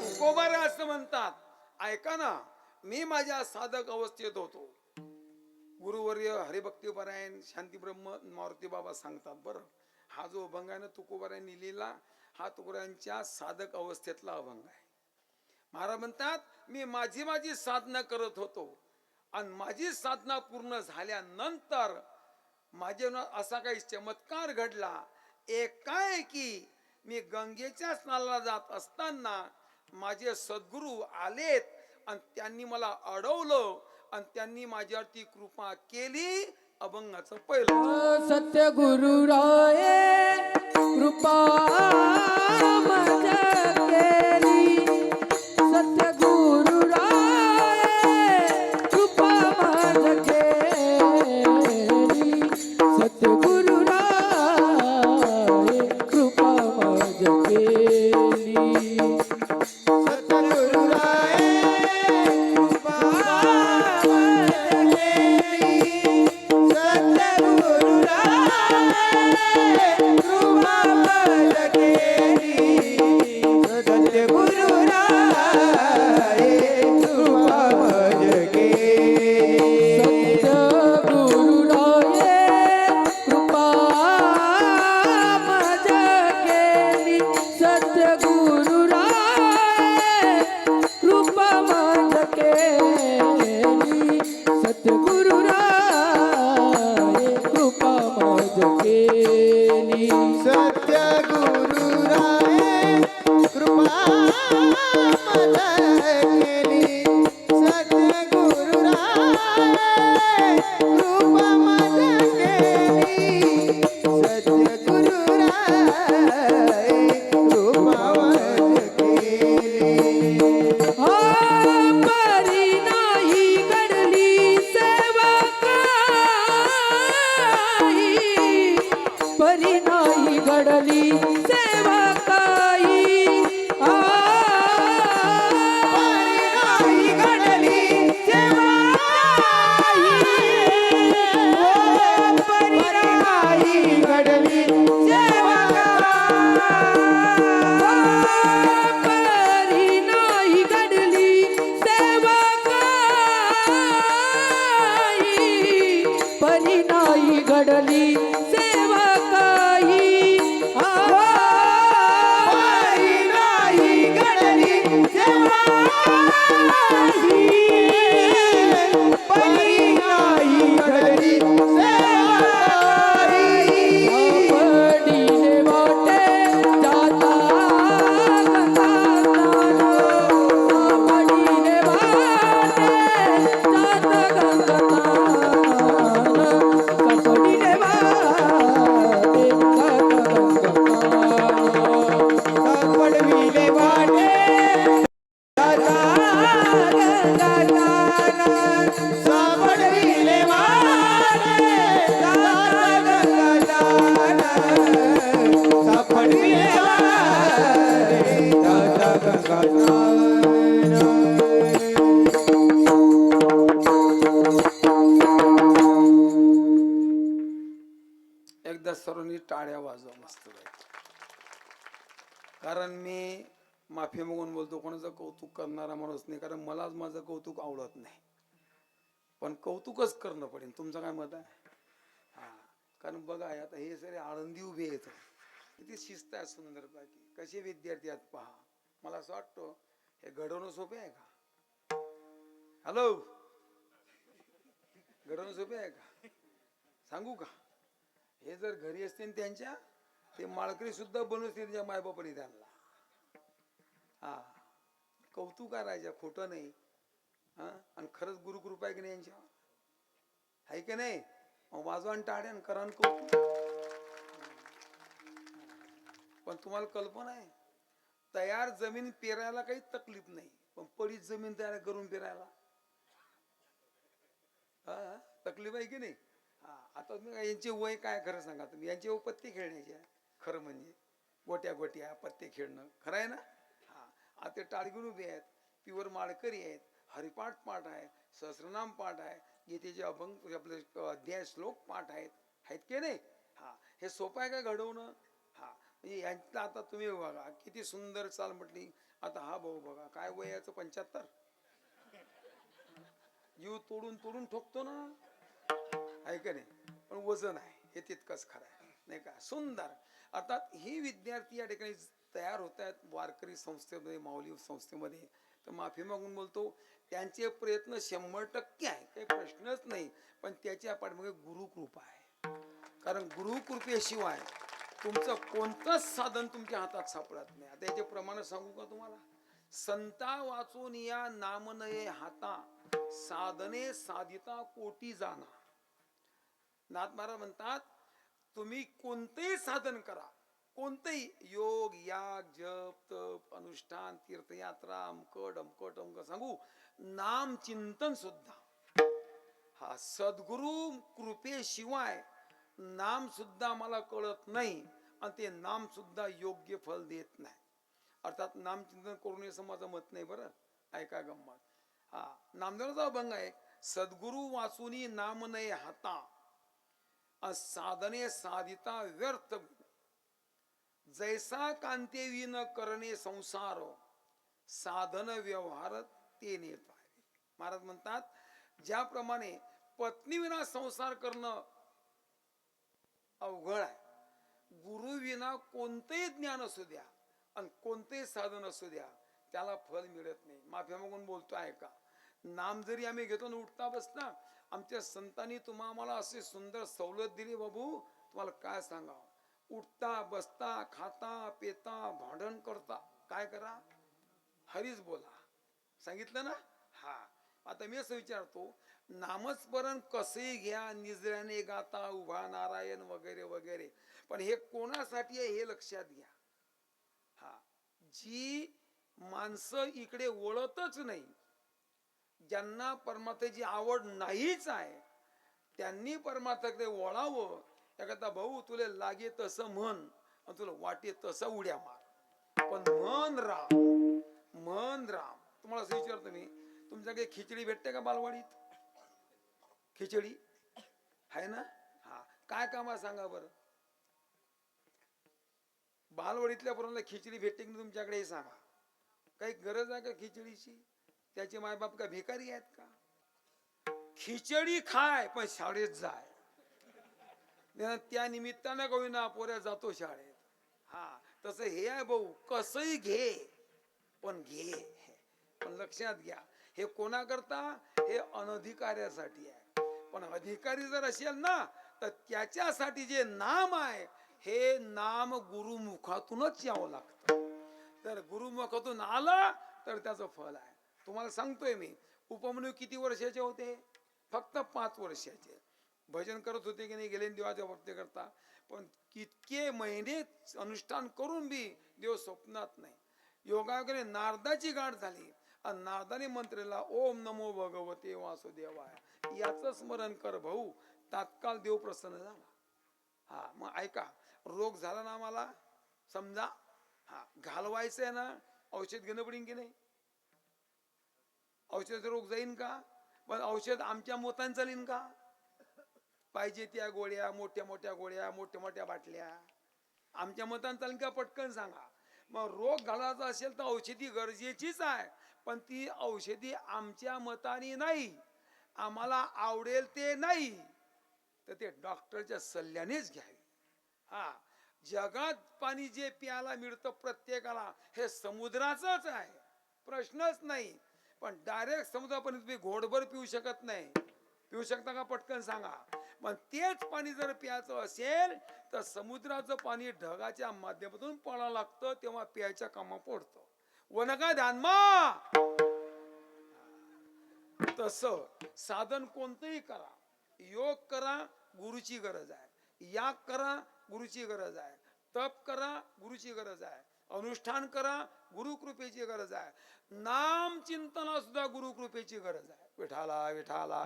तुकोबारे असं म्हणतात. ऐका ना, मी माझ्या साधक अवस्थेत होतो. गुरुवर्य हरिभक्तीपरायण शांतीब्रह्म मारुती बाबा सांगतात. बरं, हा जो अभंग आहे ना तुकोबारायांनी लिहिला, हा तुकोबारायांच्या साधक अवस्थेतला अभंग आहे. महाराज म्हणतात, मी माझी साधना करत होतो आणि माझी साधना पूर्ण झाल्यानंतर माझ्या असा काही चमत्कार घडला. एकाएकी मी गंगेच्या स्नानाला जात असताना माझे सद्गुरू आलेत आणि त्यांनी मला अडवलं आणि त्यांनी माझ्यावरती कृपा केली. अभंगाचं पहिलं. सत्य गुरु राये कृपा मज केली, सत्य गुरु राये कृपा मज केली, सत्य गुरु राये कृपा मज केली, सतगुरु राये कृपा एकदा सर्वांनी टाळ्या वाजवा मस्त. कारण मी माफी मागून बोलतो, कोणाचं कौतुक करणारा माणूस नाही, कारण मलाच माझं कौतुक आवडत नाही, पण कौतुकच करणं पडेल. तुमचं काय मत आहे? हा, कारण बघा आता हे सगळे आळंदी उभे आहेत, किती शिस्त आहे सुंदर पैकी, कसे विद्यार्थी आहेत पहा. मला असं वाटतं हे घडवणं सोपे आहे का? हॅलो, घरून सोपे आहे का? सांगू का? हे जर घरी असते ना त्यांच्या, ते माळकरी सुद्धा बनवते त्यांच्या मायबापाने त्यांना. हा, कौतुक करायचं, खोटं नाही. हा, आणि खरंच गुरुकृपा आहे की नाही यांच्या, आहे की नाही? मग वाजवा आणि टाळ्या आणि करा आणि कौतुक. पण तुम्हाला कल्पना आहे, तयार जमीन पेरायला काही तकलीफ नाही, पण पडीत जमीन तयार करून पेरायला हा तकलीफ आहे की नाही? हा, आता तुम्ही यांचे वय काय खरं सांगा तुम्ही, यांचे वय पत्ते खेळण्याचे आहे. खरं म्हणजे गोट्या गोट्या पत्ते खेळणं खरं आहे ना? हा, आता ते टाळगुण उभे आहेत, प्युअर माळकरी आहेत, हरिपाठ पाठ आहे, सहस्रनाम पाठ आहे, गीतेचे अभंग आपले अध्याय श्लोक पाठ आहेत, आहेत की नाही? हा, हे सोपं आहे का घडवणं? हा, म्हणजे यांचं आता तुम्ही बघा किती सुंदर चाल म्हटली. आता हा भाऊ बघा काय वयाचं 75, जीव तोडून तोडून ठोकतो ना, आहे का नाही? पण वजन आहे हे तितकंच खरं आहे, नाही का? सुंदर. अर्थात ही विद्यार्थी या ठिकाणी तयार होत आहेत वारकरी संस्थेमध्ये, माऊली संस्थेमध्ये. तर माफी मागून बोलतो, त्यांचे प्रयत्न 100% आहे, काही प्रश्नच नाही. पण त्याच्या पाठीमागे गुरुकृपा आहे. कारण गुरुकृपेशिवाय तुमचं कोणतंच साधन तुमच्या हातात सापडत नाही. आता याचे प्रमाण सांगू का तुम्हाला? संता वाचून या नामनये हाता, साधने साधिता कोटी जाना. नाथ महाराज म्हणतात, तुम्ही कोणतेही साधन करा, कोणतेही योग याग जप तप अनुष्ठान तीर्थयात्रा अमकट अमकट अमकट सांगू, नाम चिंतन सुद्धा, हा सद्गुरु कृपेशिवाय नाम सुद्धा मला कळत नाही, आणि ते नाम सुद्धा योग्य फल देत नाही. अर्थात नामचिंतन करून असं माझं मत नाही बरं. ऐका गंमत. हा, नामदेवाचा अभंग आहे, सद्गुरु वाचुनी नाम नये हाता, साधने साधिता व्यर्थ, जैसा कांते विन करणे संसार, साधन व्यवहार ते नेत आहे. महाराज म्हणतात, ज्याप्रमाणे पत्नी विना संसार करणं अवघड आहे, गुरु विना कोणतेही ज्ञान असू द्या आणि कोणतेही साधन असू द्या, त्याला फल मिळत नाही. माफी मागून बोलतो आहे का? नाम जरी आम्ही घेतो ना उठता बसता, आमच्या संतांनी आम्हाला असे सुंदर सवलत दिली बाबू, तुम्हाला काय सांगावं. उठता बसता खाता पेता भांडण करता, काय करा? हरीच बोला. सांगितलं ना? हा, आता मी असं विचारतो, नामस्मरण कसे घ्या, निजऱ्याने गाता उभा नारायण वगैरे वगैरे, पण हे कोणासाठी आहे हे लक्षात घ्या. हा, जी माणसं इकडे वळतच नाही, ज्यांना परमात्म्याची आवड नाहीच आहे, त्यांनी परमात्म्याकडे वळावं. एखादा भाऊ तुला लागे तसं म्हण आणि तुला वाटे तसं उड्या मार, पण मन राम, मन राम. तुम्हाला असं विचारतो मी, तुमच्याकडे खिचडी भेटते का बालवाडीत? खिचडी आहे ना? हा, काय काम आहे सांगा बरं? बालवाडीतल्या पोरांना खिचडी भेटते की तुमच्याकडे हे सांगा. काही गरज आहे का खिचडीची? त्याचे मायबाप का भिकारी आहेत का? खिचडी खाय पण शाळेत जाय, त्या निमित्तानं का होईना पोऱ्या जातो शाळेत. हा, तसं हे आहे भाऊ, कसंही घे पण घे. पण लक्षात घ्या, हे कोणाकरता? हे अनधिकाऱ्यासाठी आहे. पण अधिकारी जर असेल ना, तर त्याच्यासाठी जे नाम आहे, हे नाम गुरुमुखातूनच यावं लागतं. तर गुरुमुखातून आलं तर त्याचं फल आहे. तुम्हाला सांगतोय मी, उपमन्यू किती वर्षाचे होते? फक्त 5 वर्षाचे. भजन करत होते की नाही गेले देवाच्या बाबतीत करता, पण कितके महिने अनुष्ठान करून बी देव स्वप्नात नाही. योगायोगाने नारदाची गाठ झाली आणि नारदाने मंत्रेला ओम नमो भगवते वासुदेवाय, याचं स्मरण कर भाऊ, तात्काळ देव प्रसन्न झाला. हा, मग ऐका, रोग झाला ना आम्हाला समजा, हा घालवायचं आहे ना, औषध घेणं पडेल की नाही? औषधाचा रोग जाईन का? पण औषध आमच्या मोतान चालीन का? पाहिजे त्या गोळ्या, मोठ्या मोठ्या गोळ्या, मोठ्या मोठ्या बाटल्या आमच्या मतान चालीन का? पटकन सांगा. मग रोग घालायचा असेल तर औषधी गरजेचीच आहे, पण ती औषधी आमच्या मताने नाही, आम्हाला आवडेल ते नाही, तर ते डॉक्टरच्या सल्ल्यानेच घ्यावी. हा, जगात पाणी जे प्यायला मिळतं प्रत्येकाला, हे समुद्राचंच आहे, प्रश्नच नाही. पण डायरेक्ट समुद्रापर्यंत तुम्ही घोडभर पिऊ शकत नाही. पिऊ शकता का? पटकन सांगा. पण तेच पाणी जर प्यायचं असेल तर समुद्राचं पाणी ढगाच्या माध्यमातून पडायला लागतं, तेव्हा प्यायच्या कामा पडतं. वन का ध्यानमा. तसं साधन कोणतंही करा, योग करा, गुरुची गरज आहे. याग करा, गुरुची गरज आहे. तप करा, गुरुची गरज आहे. अनुष्ठान करा, गुरुकृपेची गरज आहे. नाम चिंतना सुद्धा गुरुकृपेची गरज आहे. विठाला विठाला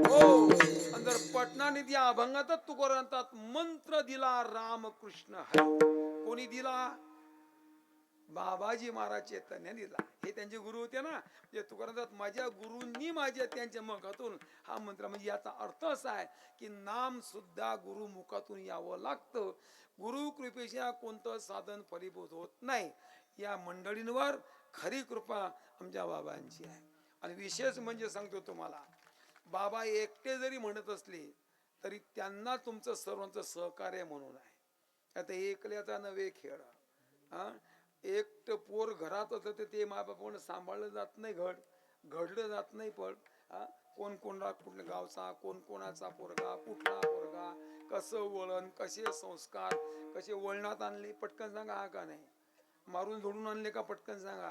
हो. आणि जर पटना निधी अभंगातच तुकोरांतात मंत्र दिला रामकृष्ण हरी. कोणी दिला? बाबाजी महाराज चैतन्य दिला. हे त्यांचे गुरु होते ना. जे तुकाराम माझ्या गुरूंनी माझ्या त्यांच्या मुखातून हा मंत्र, म्हणजे याचा अर्थ असा आहे की नाम सुद्धा गुरु मुखातून यावं लागतं. गुरु कृपेशिवाय कोणतं साधन फलीभूत होत नाही. या मंडळींवर खरी कृपा आमच्या बाबांची आहे. आणि विशेष म्हणजे सांगतो तुम्हाला, बाबा एकटे जरी म्हणत असले तरी त्यांना तुमचं सर्वांचं सहकार्य म्हणून आहे. आता एकल्याचा नव्हे खेळ. हा, एकट पोर घरात असत ते मायबापानं सांभाळलं जात नाही, घडलं जात नाही. पण कोण कोणा कुठल्या गावचा, कोण कोणाचा पोरगा, कुठला पोरगा, कसं वळण, कसे संस्कार, कसे वळणात आणले, पटकन सांगा. हा का नाही? मारून झोडून आणले का? पटकन सांगा.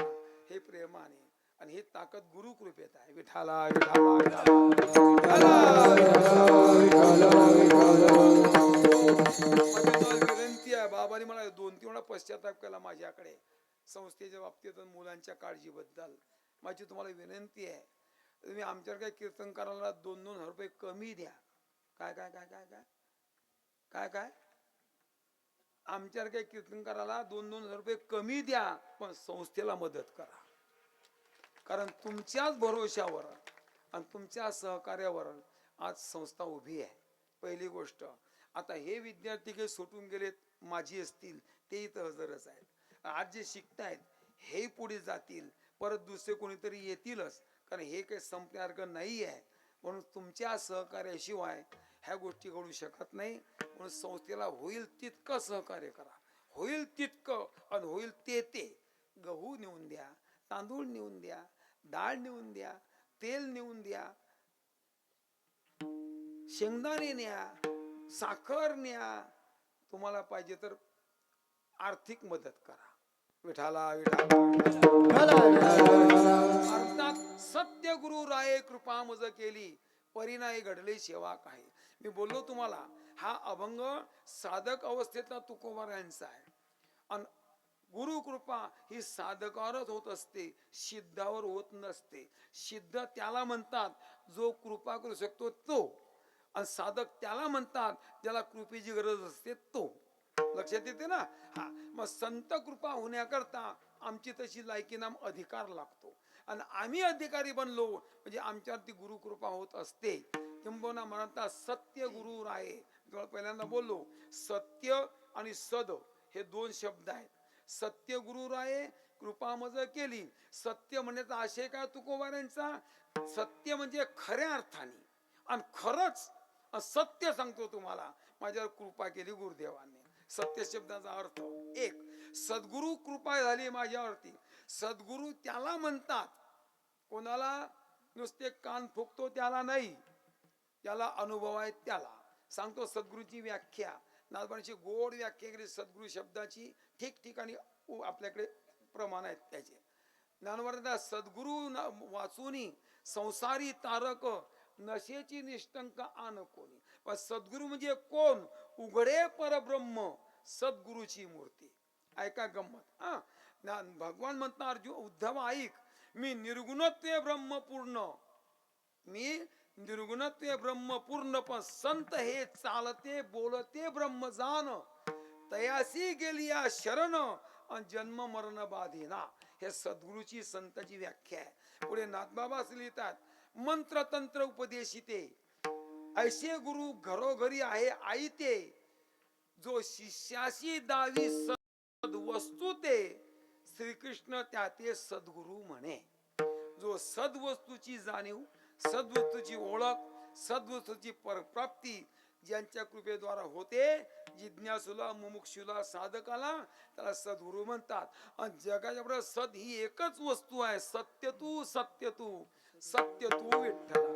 हे प्रेमाने. आणि ही ताकद गुरु कृपेत आहे. विठाला विठाला विनंती आहे. बाबांनी मला 2-3 वेळा पश्चाताप केला माझ्याकडे संस्थेच्या बाबतीत मुलांच्या काळजीबद्दल. माझी तुम्हाला विनंती आहे, तुम्ही आमच्याकडे कीर्तनकाराला 2-2 रुपये कमी द्या. काय काय काय काय काय काय काय आमच्याकडे कीर्तनकाराला 2-2 रुपये कमी द्या, पण संस्थेला मदत करा. कारण तुमच्याच भरोशावर आणि तुमच्या सहकार्यावर आज संस्था उभी आहे. पहिली गोष्ट. आता हे विद्यार्थी काही सुटून गेलेत, माझी असतील, ते इथं हजरच आहेत. आज जे शिकतायत हे पुढे जातील, परत दुसरे कोणीतरी येतीलच. कारण हे काही संपल्यासारखं नाही आहे. म्हणून तुमच्या सहकार्याशिवाय ह्या गोष्टी घडू शकत नाही. म्हणून संस्थेला होईल तितकं सहकार्य करा. होईल तितकं. आणि होईल ते गहू नेऊन द्या, तांदूळ नेऊन द्या, डाळ नेऊन द्या, तेल नेऊन द्या, शेंगदाणे न्या, साखर न्या. तुम्हाला पाहिजे तर आर्थिक मदत करा. विठाला विठाला. अर्थात सत्य गुरु राये कृपा मज केली, परिणाई घडले सेवा काही. मी बोललो तुम्हाला, हा अभंग साधक अवस्थेतला तुकोबारायांचा आहे. आणि गुरु कृपा ही साधकावरच होत असते, सिद्धावर होत नसते. सिद्ध त्याला म्हणतात जो कृपा करू शकतो तो, आणि साधक त्याला म्हणतात ज्याला कृपेची गरज असते तो. लक्षात येते ना? हा. मग संत कृपा होण्याकरता आमची तशी लायकी नाम अधिकार लागतो. आणि आम्ही अधिकारी बनलो म्हणजे आमच्यावरती गुरु कृपा होत असते. किंबहुना म्हणतात सत्य गुरु राये. पहिल्यांदा बोललो, सत्य आणि सद हे 2 शब्द आहेत. सत्य गुरु राये कृपा मज केली. सत्य म्हणण्याचा आशय काय तुकोबारांचा? सत्य म्हणजे खऱ्या अर्थाने आणि खरंच सत्य सांगतो तुम्हाला, माझ्यावर कृपा केली गुरुदेवांनी. सत्य शब्दाचा अर्थ एक, सद्गुरु कृपा झाली माझ्यावरती. सद्गुरु त्याला म्हणतात, कोणाला नुसते कान फुकतो त्याला नाही, त्याला अनुभव आहे त्याला. सांगतो सद्गुरूची व्याख्या. नाथबाबांची गोड व्याख्या केली सद्गुरु शब्दाची. ठिकठिकाणी आपल्याकडे प्रमाण आहेत त्याचे. ज्ञानवर्धा सद्गुरु वाचुनी संसारी तारक, नशेची निष्ठंक आन कोणी. पण सद्गुरु म्हणजे कोण? उघडे परब्रह्म, सद्गुरूची मूर्ती. ऐका गंमत. भगवान म्हणतात अर्जुन उद्धव ऐक, मी निर्गुणत्व ब्रह्मपूर्ण, मी निर्गुणत्व ब्रह्मपूर्ण, पण संत हे चालते बोलते ब्रह्म जान, तयासी गेली या शरण जन्म मरण बाधेना. हे सद्गुरूची संताची व्याख्या आहे. पुढे नाथबाबा लिहितात, मंत्र तंत्र उपदेशिते ऐसे गुरु घरोघरी आहे आईते, जो शिष्याशी दावी सद्वस्तू ते, श्रीकृष्ण त्या ते सद्गुरु म्हणे. जो सद्वस्तूची जाणीव, सद्वस्तूची ओळख, सद्वस्तूची परप्राप्ती ज्यांच्या कृपेद्वारा होते, जिज्ञासूला, मुमुक्षुला, साधकाला, त्याला सद्गुरु म्हणतात. आणि जगाच्या बरोबर सद ही एकच वस्तू आहे. सत्य तू सत्य तू विठ्ठला.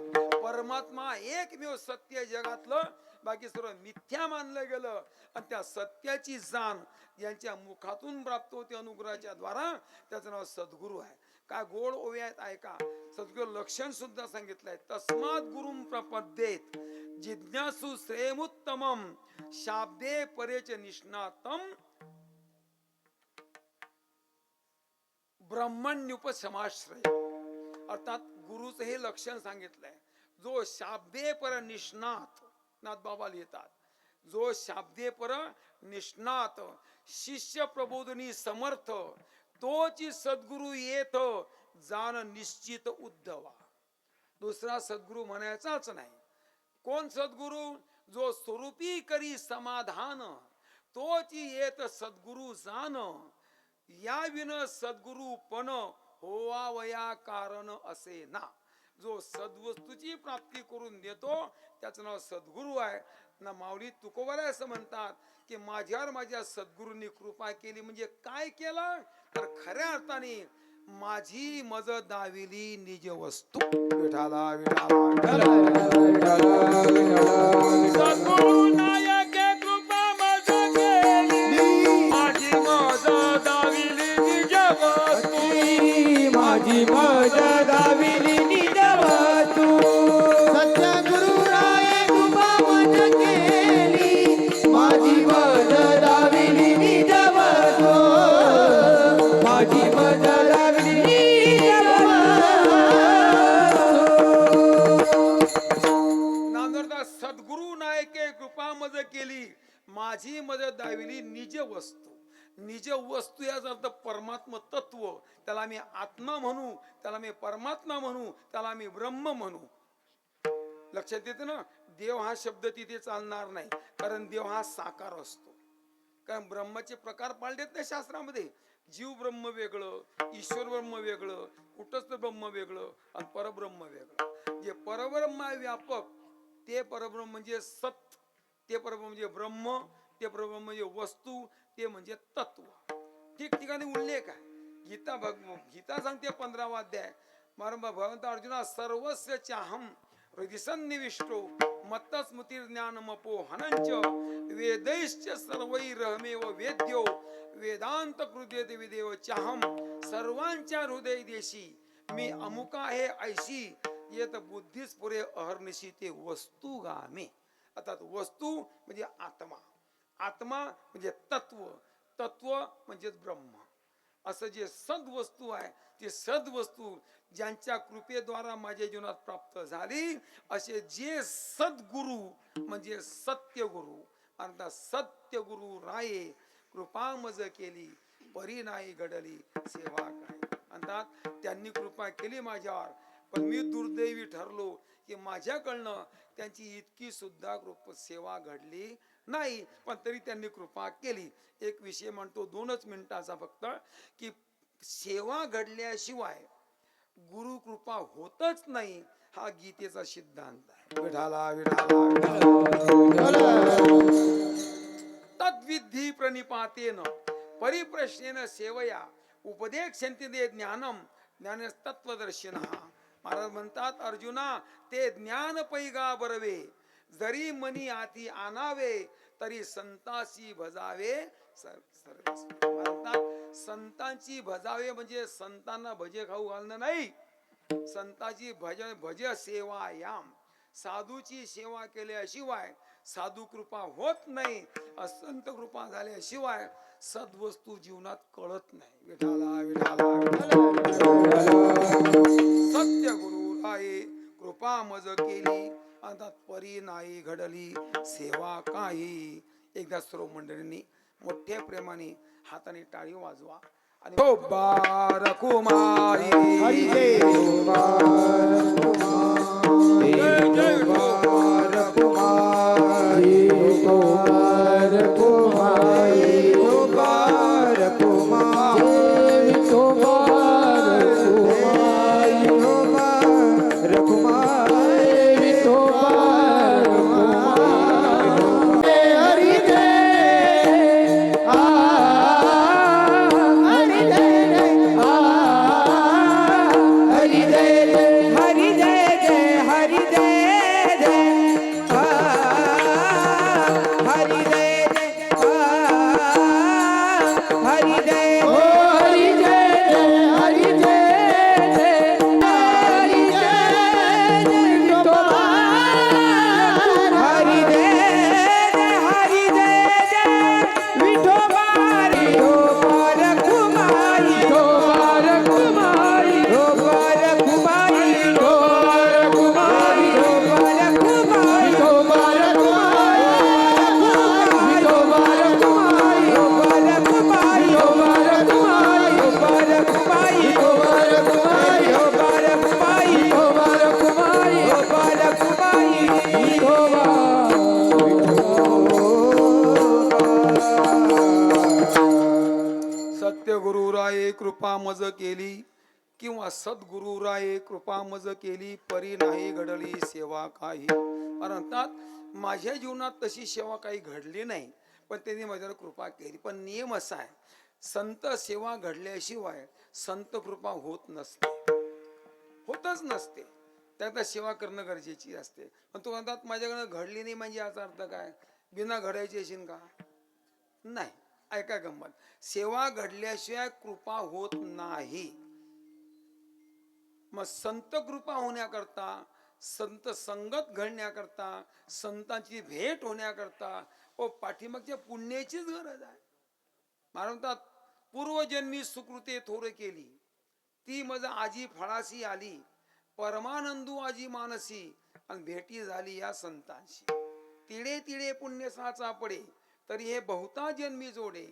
परमात्मा एकमेव सत्य आहे जगातलं, बाकी सर्व मिथ्या मानलं गेलं. आणि त्या सत्याची जाण यांच्या मुखातून प्राप्त होते अनुग्रहाच्या द्वारा, त्याचं नाव सद्गुरू आहे. काय गोड ओव्यात आहे का? सद्गुरू लक्षण सुद्धा सांगितलंय. तस्मात गुरुं प्रपद्येत जिज्ञासु श्रेयमुत्तमम शाब्दे परेच निष्णातम ब्रह्मण्युपसमाश्रय. अर्थात गुरुचं हे लक्षण सांगितलंय. जो शाब्दे पर निष्णात, नाथ बाबा लिहितात, जो शाब्दे पर निष्णात शिष्य प्रबोधनी समर्थ, तोची सद्गुरु येत जाण निश्चित उद्धवा. दुसरा सद्गुरु म्हणायचाच नाही. कोण सद्गुरु? जो स्वरूपी करी समाधान, तोची येत सद्गुरु जाण. या विन सद्गुरु पण होवावया कारण असे ना. जो सद्वस्तूची प्राप्ती करून देतो त्याचं नाव सद्गुरु आहे ना. माऊली तुकोबारा असं म्हणतात की माझ्यावर माझ्या सद्गुरूंनी कृपा केली. म्हणजे काय केलं? तर खऱ्या अर्थाने माझी मज दाविली निज वस्तू. विठाला विठाला सद्गुरु नायके कृपा मज केली, माझी मज दाविली निज वस्तू. माझी मज दाविली निज वस्तू. सद्गुरु राये कृपा मज केली, माझी मज दाविली निज वस्तू. माझी मज दाविली निज वस्तू. नांदरदा सद्गुरु नायके कृपा मज केली, माझी मज दाविली निज वस्तू. निज वस्तू याचा अर्थ परमात्म तत्व. त्याला मी आत्मा म्हणू, त्याला मी परमात्मा म्हणू, त्याला मी ब्रह्म म्हणू. लक्षात येते ना. देव हा शब्द तिथे चालणार नाही, कारण देव हा साकार असतो. कारण ब्रह्माचे प्रकार पाळलेत नाही शास्त्रामध्ये. जीव ब्रह्म वेगळं, ईश्वर ब्रह्म वेगळं, कुटस्थ ब्रह्म वेगळं आणि परब्रह्म वेगळं. जे परब्रह्म आहे व्यापक, ते परब्रह्म म्हणजे सत, ते परब्रह्म म्हणजे ब्रह्म, ते परब्रह्म म्हणजे वस्तू, ते म्हणजे तत्व. ठिकठिकाणी उल्लेख आहे. गीता सांगते 15वा अध्याय. भगवंत अर्जुना सर्वस्य चाहम हृदिसन्निविष्टो मत्तस्मृती ज्ञानमपो हनंच वेदैश्च सर्वैरहमेव वेद्यो वेदांत कृतेत विदेव चाहम. सर्वांच्या हृदय देशी मी अमुका आहे ऐशी, येत बुद्धीस पुरे अहर्निशी ते वस्तू गामे. अर्थात वस्तू म्हणजे आत्मा, आत्मा म्हणजे तत्व, तत्व म्हणजे ब्रह्म. असं जे सद्वस्तू आहे, ते सद्वस्तू ज्यांच्या कृपेद्वारा माझ्या जीवनात प्राप्त झाली, असे जे सद्गुरु म्हणजे सत्यगुरु. अर्थात सत्यगुरु राये कृपा मज केली, परी नाही घडली सेवा काय. अर्थात त्यांनी कृपा केली माझ्यावर, पण मी दुर्दैवी ठरलो की माझ्याकडनं त्यांची इतकी सुद्धा सेवा घडली नाही. पण तरी त्यांनी कृपा केली. एक विषय म्हणतो 2च मिनिटाचा फक्त, की सेवा घडल्याशिवाय गुरु कृपा होतच नाही, हा गीतेचा सिद्धांत आहे. विठाला विठाला तद्विधी प्रणिपातेन परिप्रश्नेन सेवया उपदेक्षन्ति ते ज्ञानम ज्ञानस्तत्वदर्शिनः. महाराज म्हणतात अर्जुना, ते ज्ञान पैगा बरवे, जरी मनी आती आणावे, तरी संतासी भजावे म्हणतात. संतांची भजावे म्हणजे संतांना भजे खाऊ घालणं नाही. संतांची भज सेवायाम, साधूची सेवा केल्याशिवाय साधू कृपा होत नाही. असंत कृपा झाल्याशिवाय सद्वस्तू जीवनात कळत नाही. विठाला विठाला सत्य गुरु राये कृपा मज केली, अर्थात परी नाही घडली सेवा काही. एकदा सर्व मंडळींनी मोठ्या प्रेमाने हाताने टाळी वाजवा आणि कुमारी जय जय जय मज केली किंवा सद्गुरु राये कृपा मज केली परी नाही घडली सेवा काही. अर्थात माझ्या जीवनात तशी सेवा काही घडली नाही, पण त्यांनी माझ्यावर कृपा केली. पण नियम असा आहे, संत सेवा घडल्याशिवाय संत कृपा होत नसते, होतच नसते. त्यात सेवा करणं गरजेची असते. पण तो म्हणतात माझ्याकडनं घडली नाही म्हणजे याचा अर्थ काय, बिना घडायची असेल का? नाही. ऐका गंमत, सेवा घडल्याशिवाय कृपा होत नाही. मग संत कृपा होण्याकरता, संत संगत घडण्याकरता, संतांची भेट होण्याकरता पाठीमागच्या पुण्याचीच गरज आहे. म्हणतात पूर्वजन्मी सुकृते थोर केली, ती मज आजी फळाशी आली, परमानंदू आजी मानसी, आणि भेटी झाली या संतांशी. तिळे तिळे पुण्य साचा पडे, तरी हे बहुता जन्मी जोडे,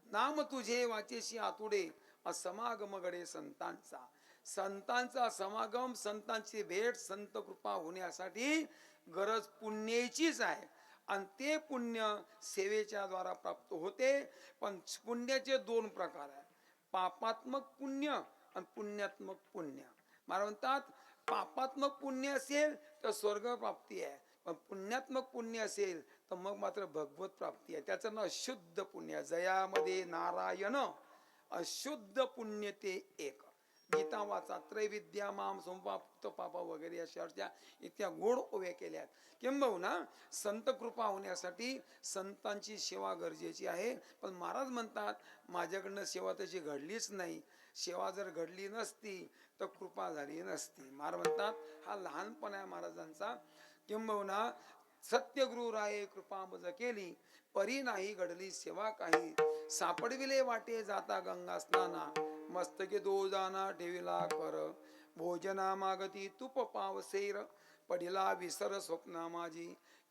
नाम तुझे वाचेशी आतुडे, असमागम घडे संतांचा. संतांचा समागम, संतांची भेट, संत कृपा होण्यासाठी गरज पुण्याचीच आहे. आणि ते पुण्य सेवेच्या द्वारा प्राप्त होते. पण पुण्याचे दोन प्रकार आहेत, पापात्मक पुण्य आणि पुण्यात्मक पुण्य. मला म्हणतात पापात्मक पुण्य असेल तर स्वर्ग प्राप्ती आहे, पण पुण्यात्मक पुण्य असेल तर मग मात्र भगवत प्राप्ती आहे. त्याचं नाव शुद्ध पुण्य. जयामध्ये नारायण अशुद्ध पुण्य ते एक. गीता वाचा, त्रैविद्या माम संपापुत पापा वगैरे अशा इतक्या गोड ओव्या केल्यात. किंबहुना संत कृपा होण्यासाठी संतांची सेवा गरजेची आहे. पण महाराज म्हणतात माझ्याकडनं सेवा तशी घडलीच नाही. सेवा जर घडली नसती तर कृपा झाली नसती. महाराज म्हणतात हा लहानपण आहे महाराजांचा. किंबहुना सत्यगुरु राये कृपा मज केली, परी नाही घडली सेवा काही, सापडविले वाटे जाता गंगा स्नाना, मस्तके दो जाना ठेविला कर, भोजना मागती तुप पावसेर, पडिला विसर स्वप्ना माझी,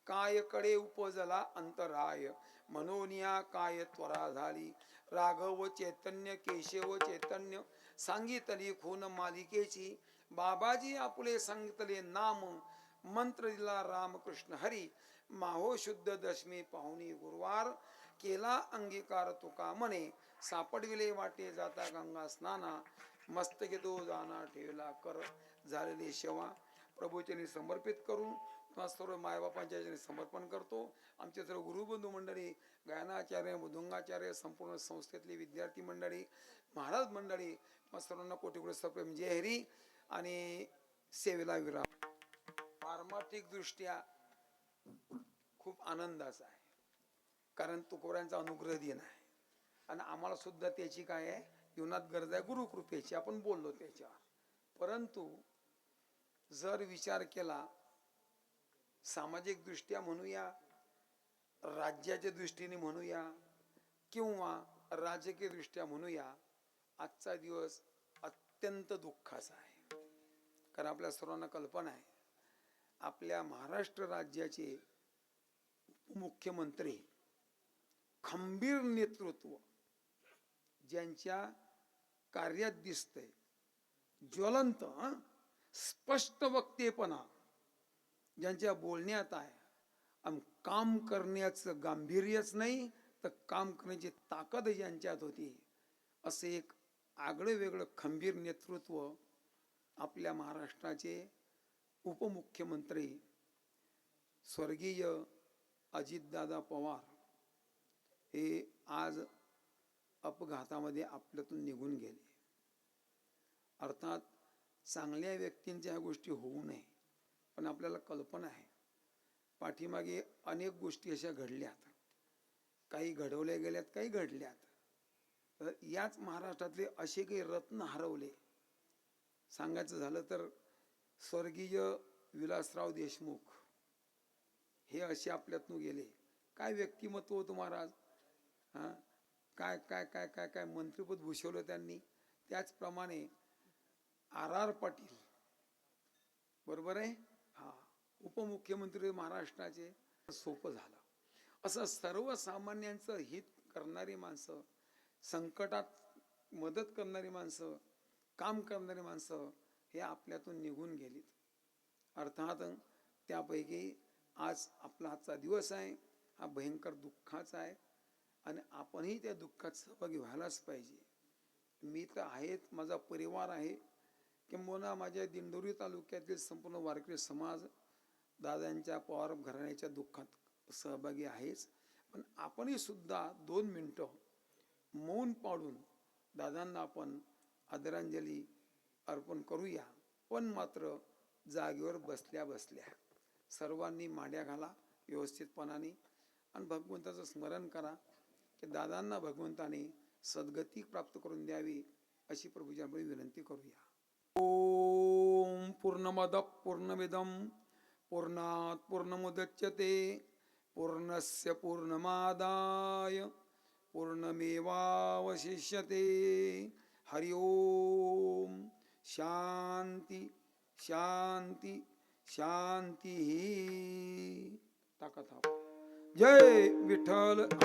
काय कडे उपजला अंतराय, मनोनिया काय त्वरा झाली, राघव चैतन्य केशव चैतन्य, सांगितली खून मालिकेची, बाबाजी आपले सांगितले नाम, मंत्र दिला रामकृष्ण हरी, माहो शुद्ध दशमी पाहुणी गुरुवार, केला अंगीकार तुका म्हणे, सापडविले वाटे जाता गंगा स्नाना, मस्तके दो जाना ठेवला कर. झालेली सेवा प्रभूचरणी समर्पित करून सर्व मायबापांच्या समर्पण करतो. आमचे सर्व गुरुबंधू मंडळी, गायनाचार्य, मृदुंगाचार्य, संपूर्ण संस्थेतली विद्यार्थी मंडळी, महाराज मंडळी, मग सर्वांना कोटी कोटी सप्रेम जय हरी. आणि सेवेला विराम. पारमार्थिक दृष्ट्या खूप आनंदाचा आहे, कारण तुकोबारांचा अनुग्रह दिन आहे. आणि आम्हाला सुद्धा त्याची काय आहे, जीवनात गरज आहे गुरुकृपेची. आपण बोललो त्याच्यावर. परंतु जर विचार केला सामाजिक दृष्ट्या म्हणूया, राज्याच्या दृष्टीने म्हणूया, किंवा राजकीय दृष्ट्या म्हणूया, आजचा दिवस अत्यंत दुःखाचा आहे. कारण आपल्या सर्वांना कल्पना आहे, आपल्या महाराष्ट्र राज्याचे मुख्यमंत्री खंबीर नेतृत्व ज्यांच्या कार्यात दिसतंय, ज्वलंत स्पष्ट वक्तेपणा ज्यांच्या बोलण्यात आहे, आणि काम करण्याचं गांभीर्यच नाही तर काम करण्याची ताकद ज्यांच्यात होती, असे एक आगळं वेगळं खंबीर नेतृत्व आपल्या महाराष्ट्राचे उपमुख्यमंत्री स्वर्गीय अजितदादा पवार हे आज अपघातामध्ये आपल्यातून निघून गेले. अर्थात चांगल्या व्यक्तींच्या ह्या गोष्टी होऊ नये, पण आपल्याला कल्पना आहे पाठीमागे अनेक गोष्टी अशा घडल्यात, काही घडवल्या गेल्यात, काही घडल्यात. तर याच महाराष्ट्रातले असे काही रत्न हरवले. सांगायचं झालं तर स्वर्गीय विलासराव देशमुख हे असे आपल्यातून गेले. काय व्यक्तिमत्व होतं महाराज. काय काय काय काय काय मंत्रिपद भूषवलं त्यांनी. त्याचप्रमाणे आर पाटील, बरोबर आहे, उपमुख्यमंत्री महाराष्ट्राचे, सोपं झालं. असं सर्वसामान्यांचं हित करणारी माणसं, संकटात मदत करणारी माणसं, काम करणारी माणसं हे आपल्यातून निघून गेलीत. अर्थात त्यापैकी आज आपला आजचा दिवस आहे, हा भयंकर दुःखाचा आहे. आणि आपणही त्या दुःखात सहभागी व्हायलाच पाहिजे. मी तर आहेच, माझा परिवार आहे, किंबहुना माझ्या दिंडोरी तालुक्यातील संपूर्ण वारकरी समाज दादांच्या पवार घराण्याच्या दुःखात सहभागी आहेच. पण आपणही सुद्धा 2 मिनिटं मौन पाळून दादांना आपण आदरांजली अर्पण करूया. पण मात्र जागेवर बसल्या बसल्या सर्वांनी मांड्या घाला व्यवस्थितपणाने आणि भगवंताचं स्मरण करा की दादांना भगवंताने सद्गती प्राप्त करून द्यावी अशी प्रभूजनांनी विनंती करूया. ओम पूर्णमद पूर्णमिदं पूर्णात पूर्णमुदच्यते पूर्णस्य पूर्णमादाय पूर्णमेवावशिष्यते. हरि ओम. शांती शांती शांती. टाका थाप. जय विठ्ठल.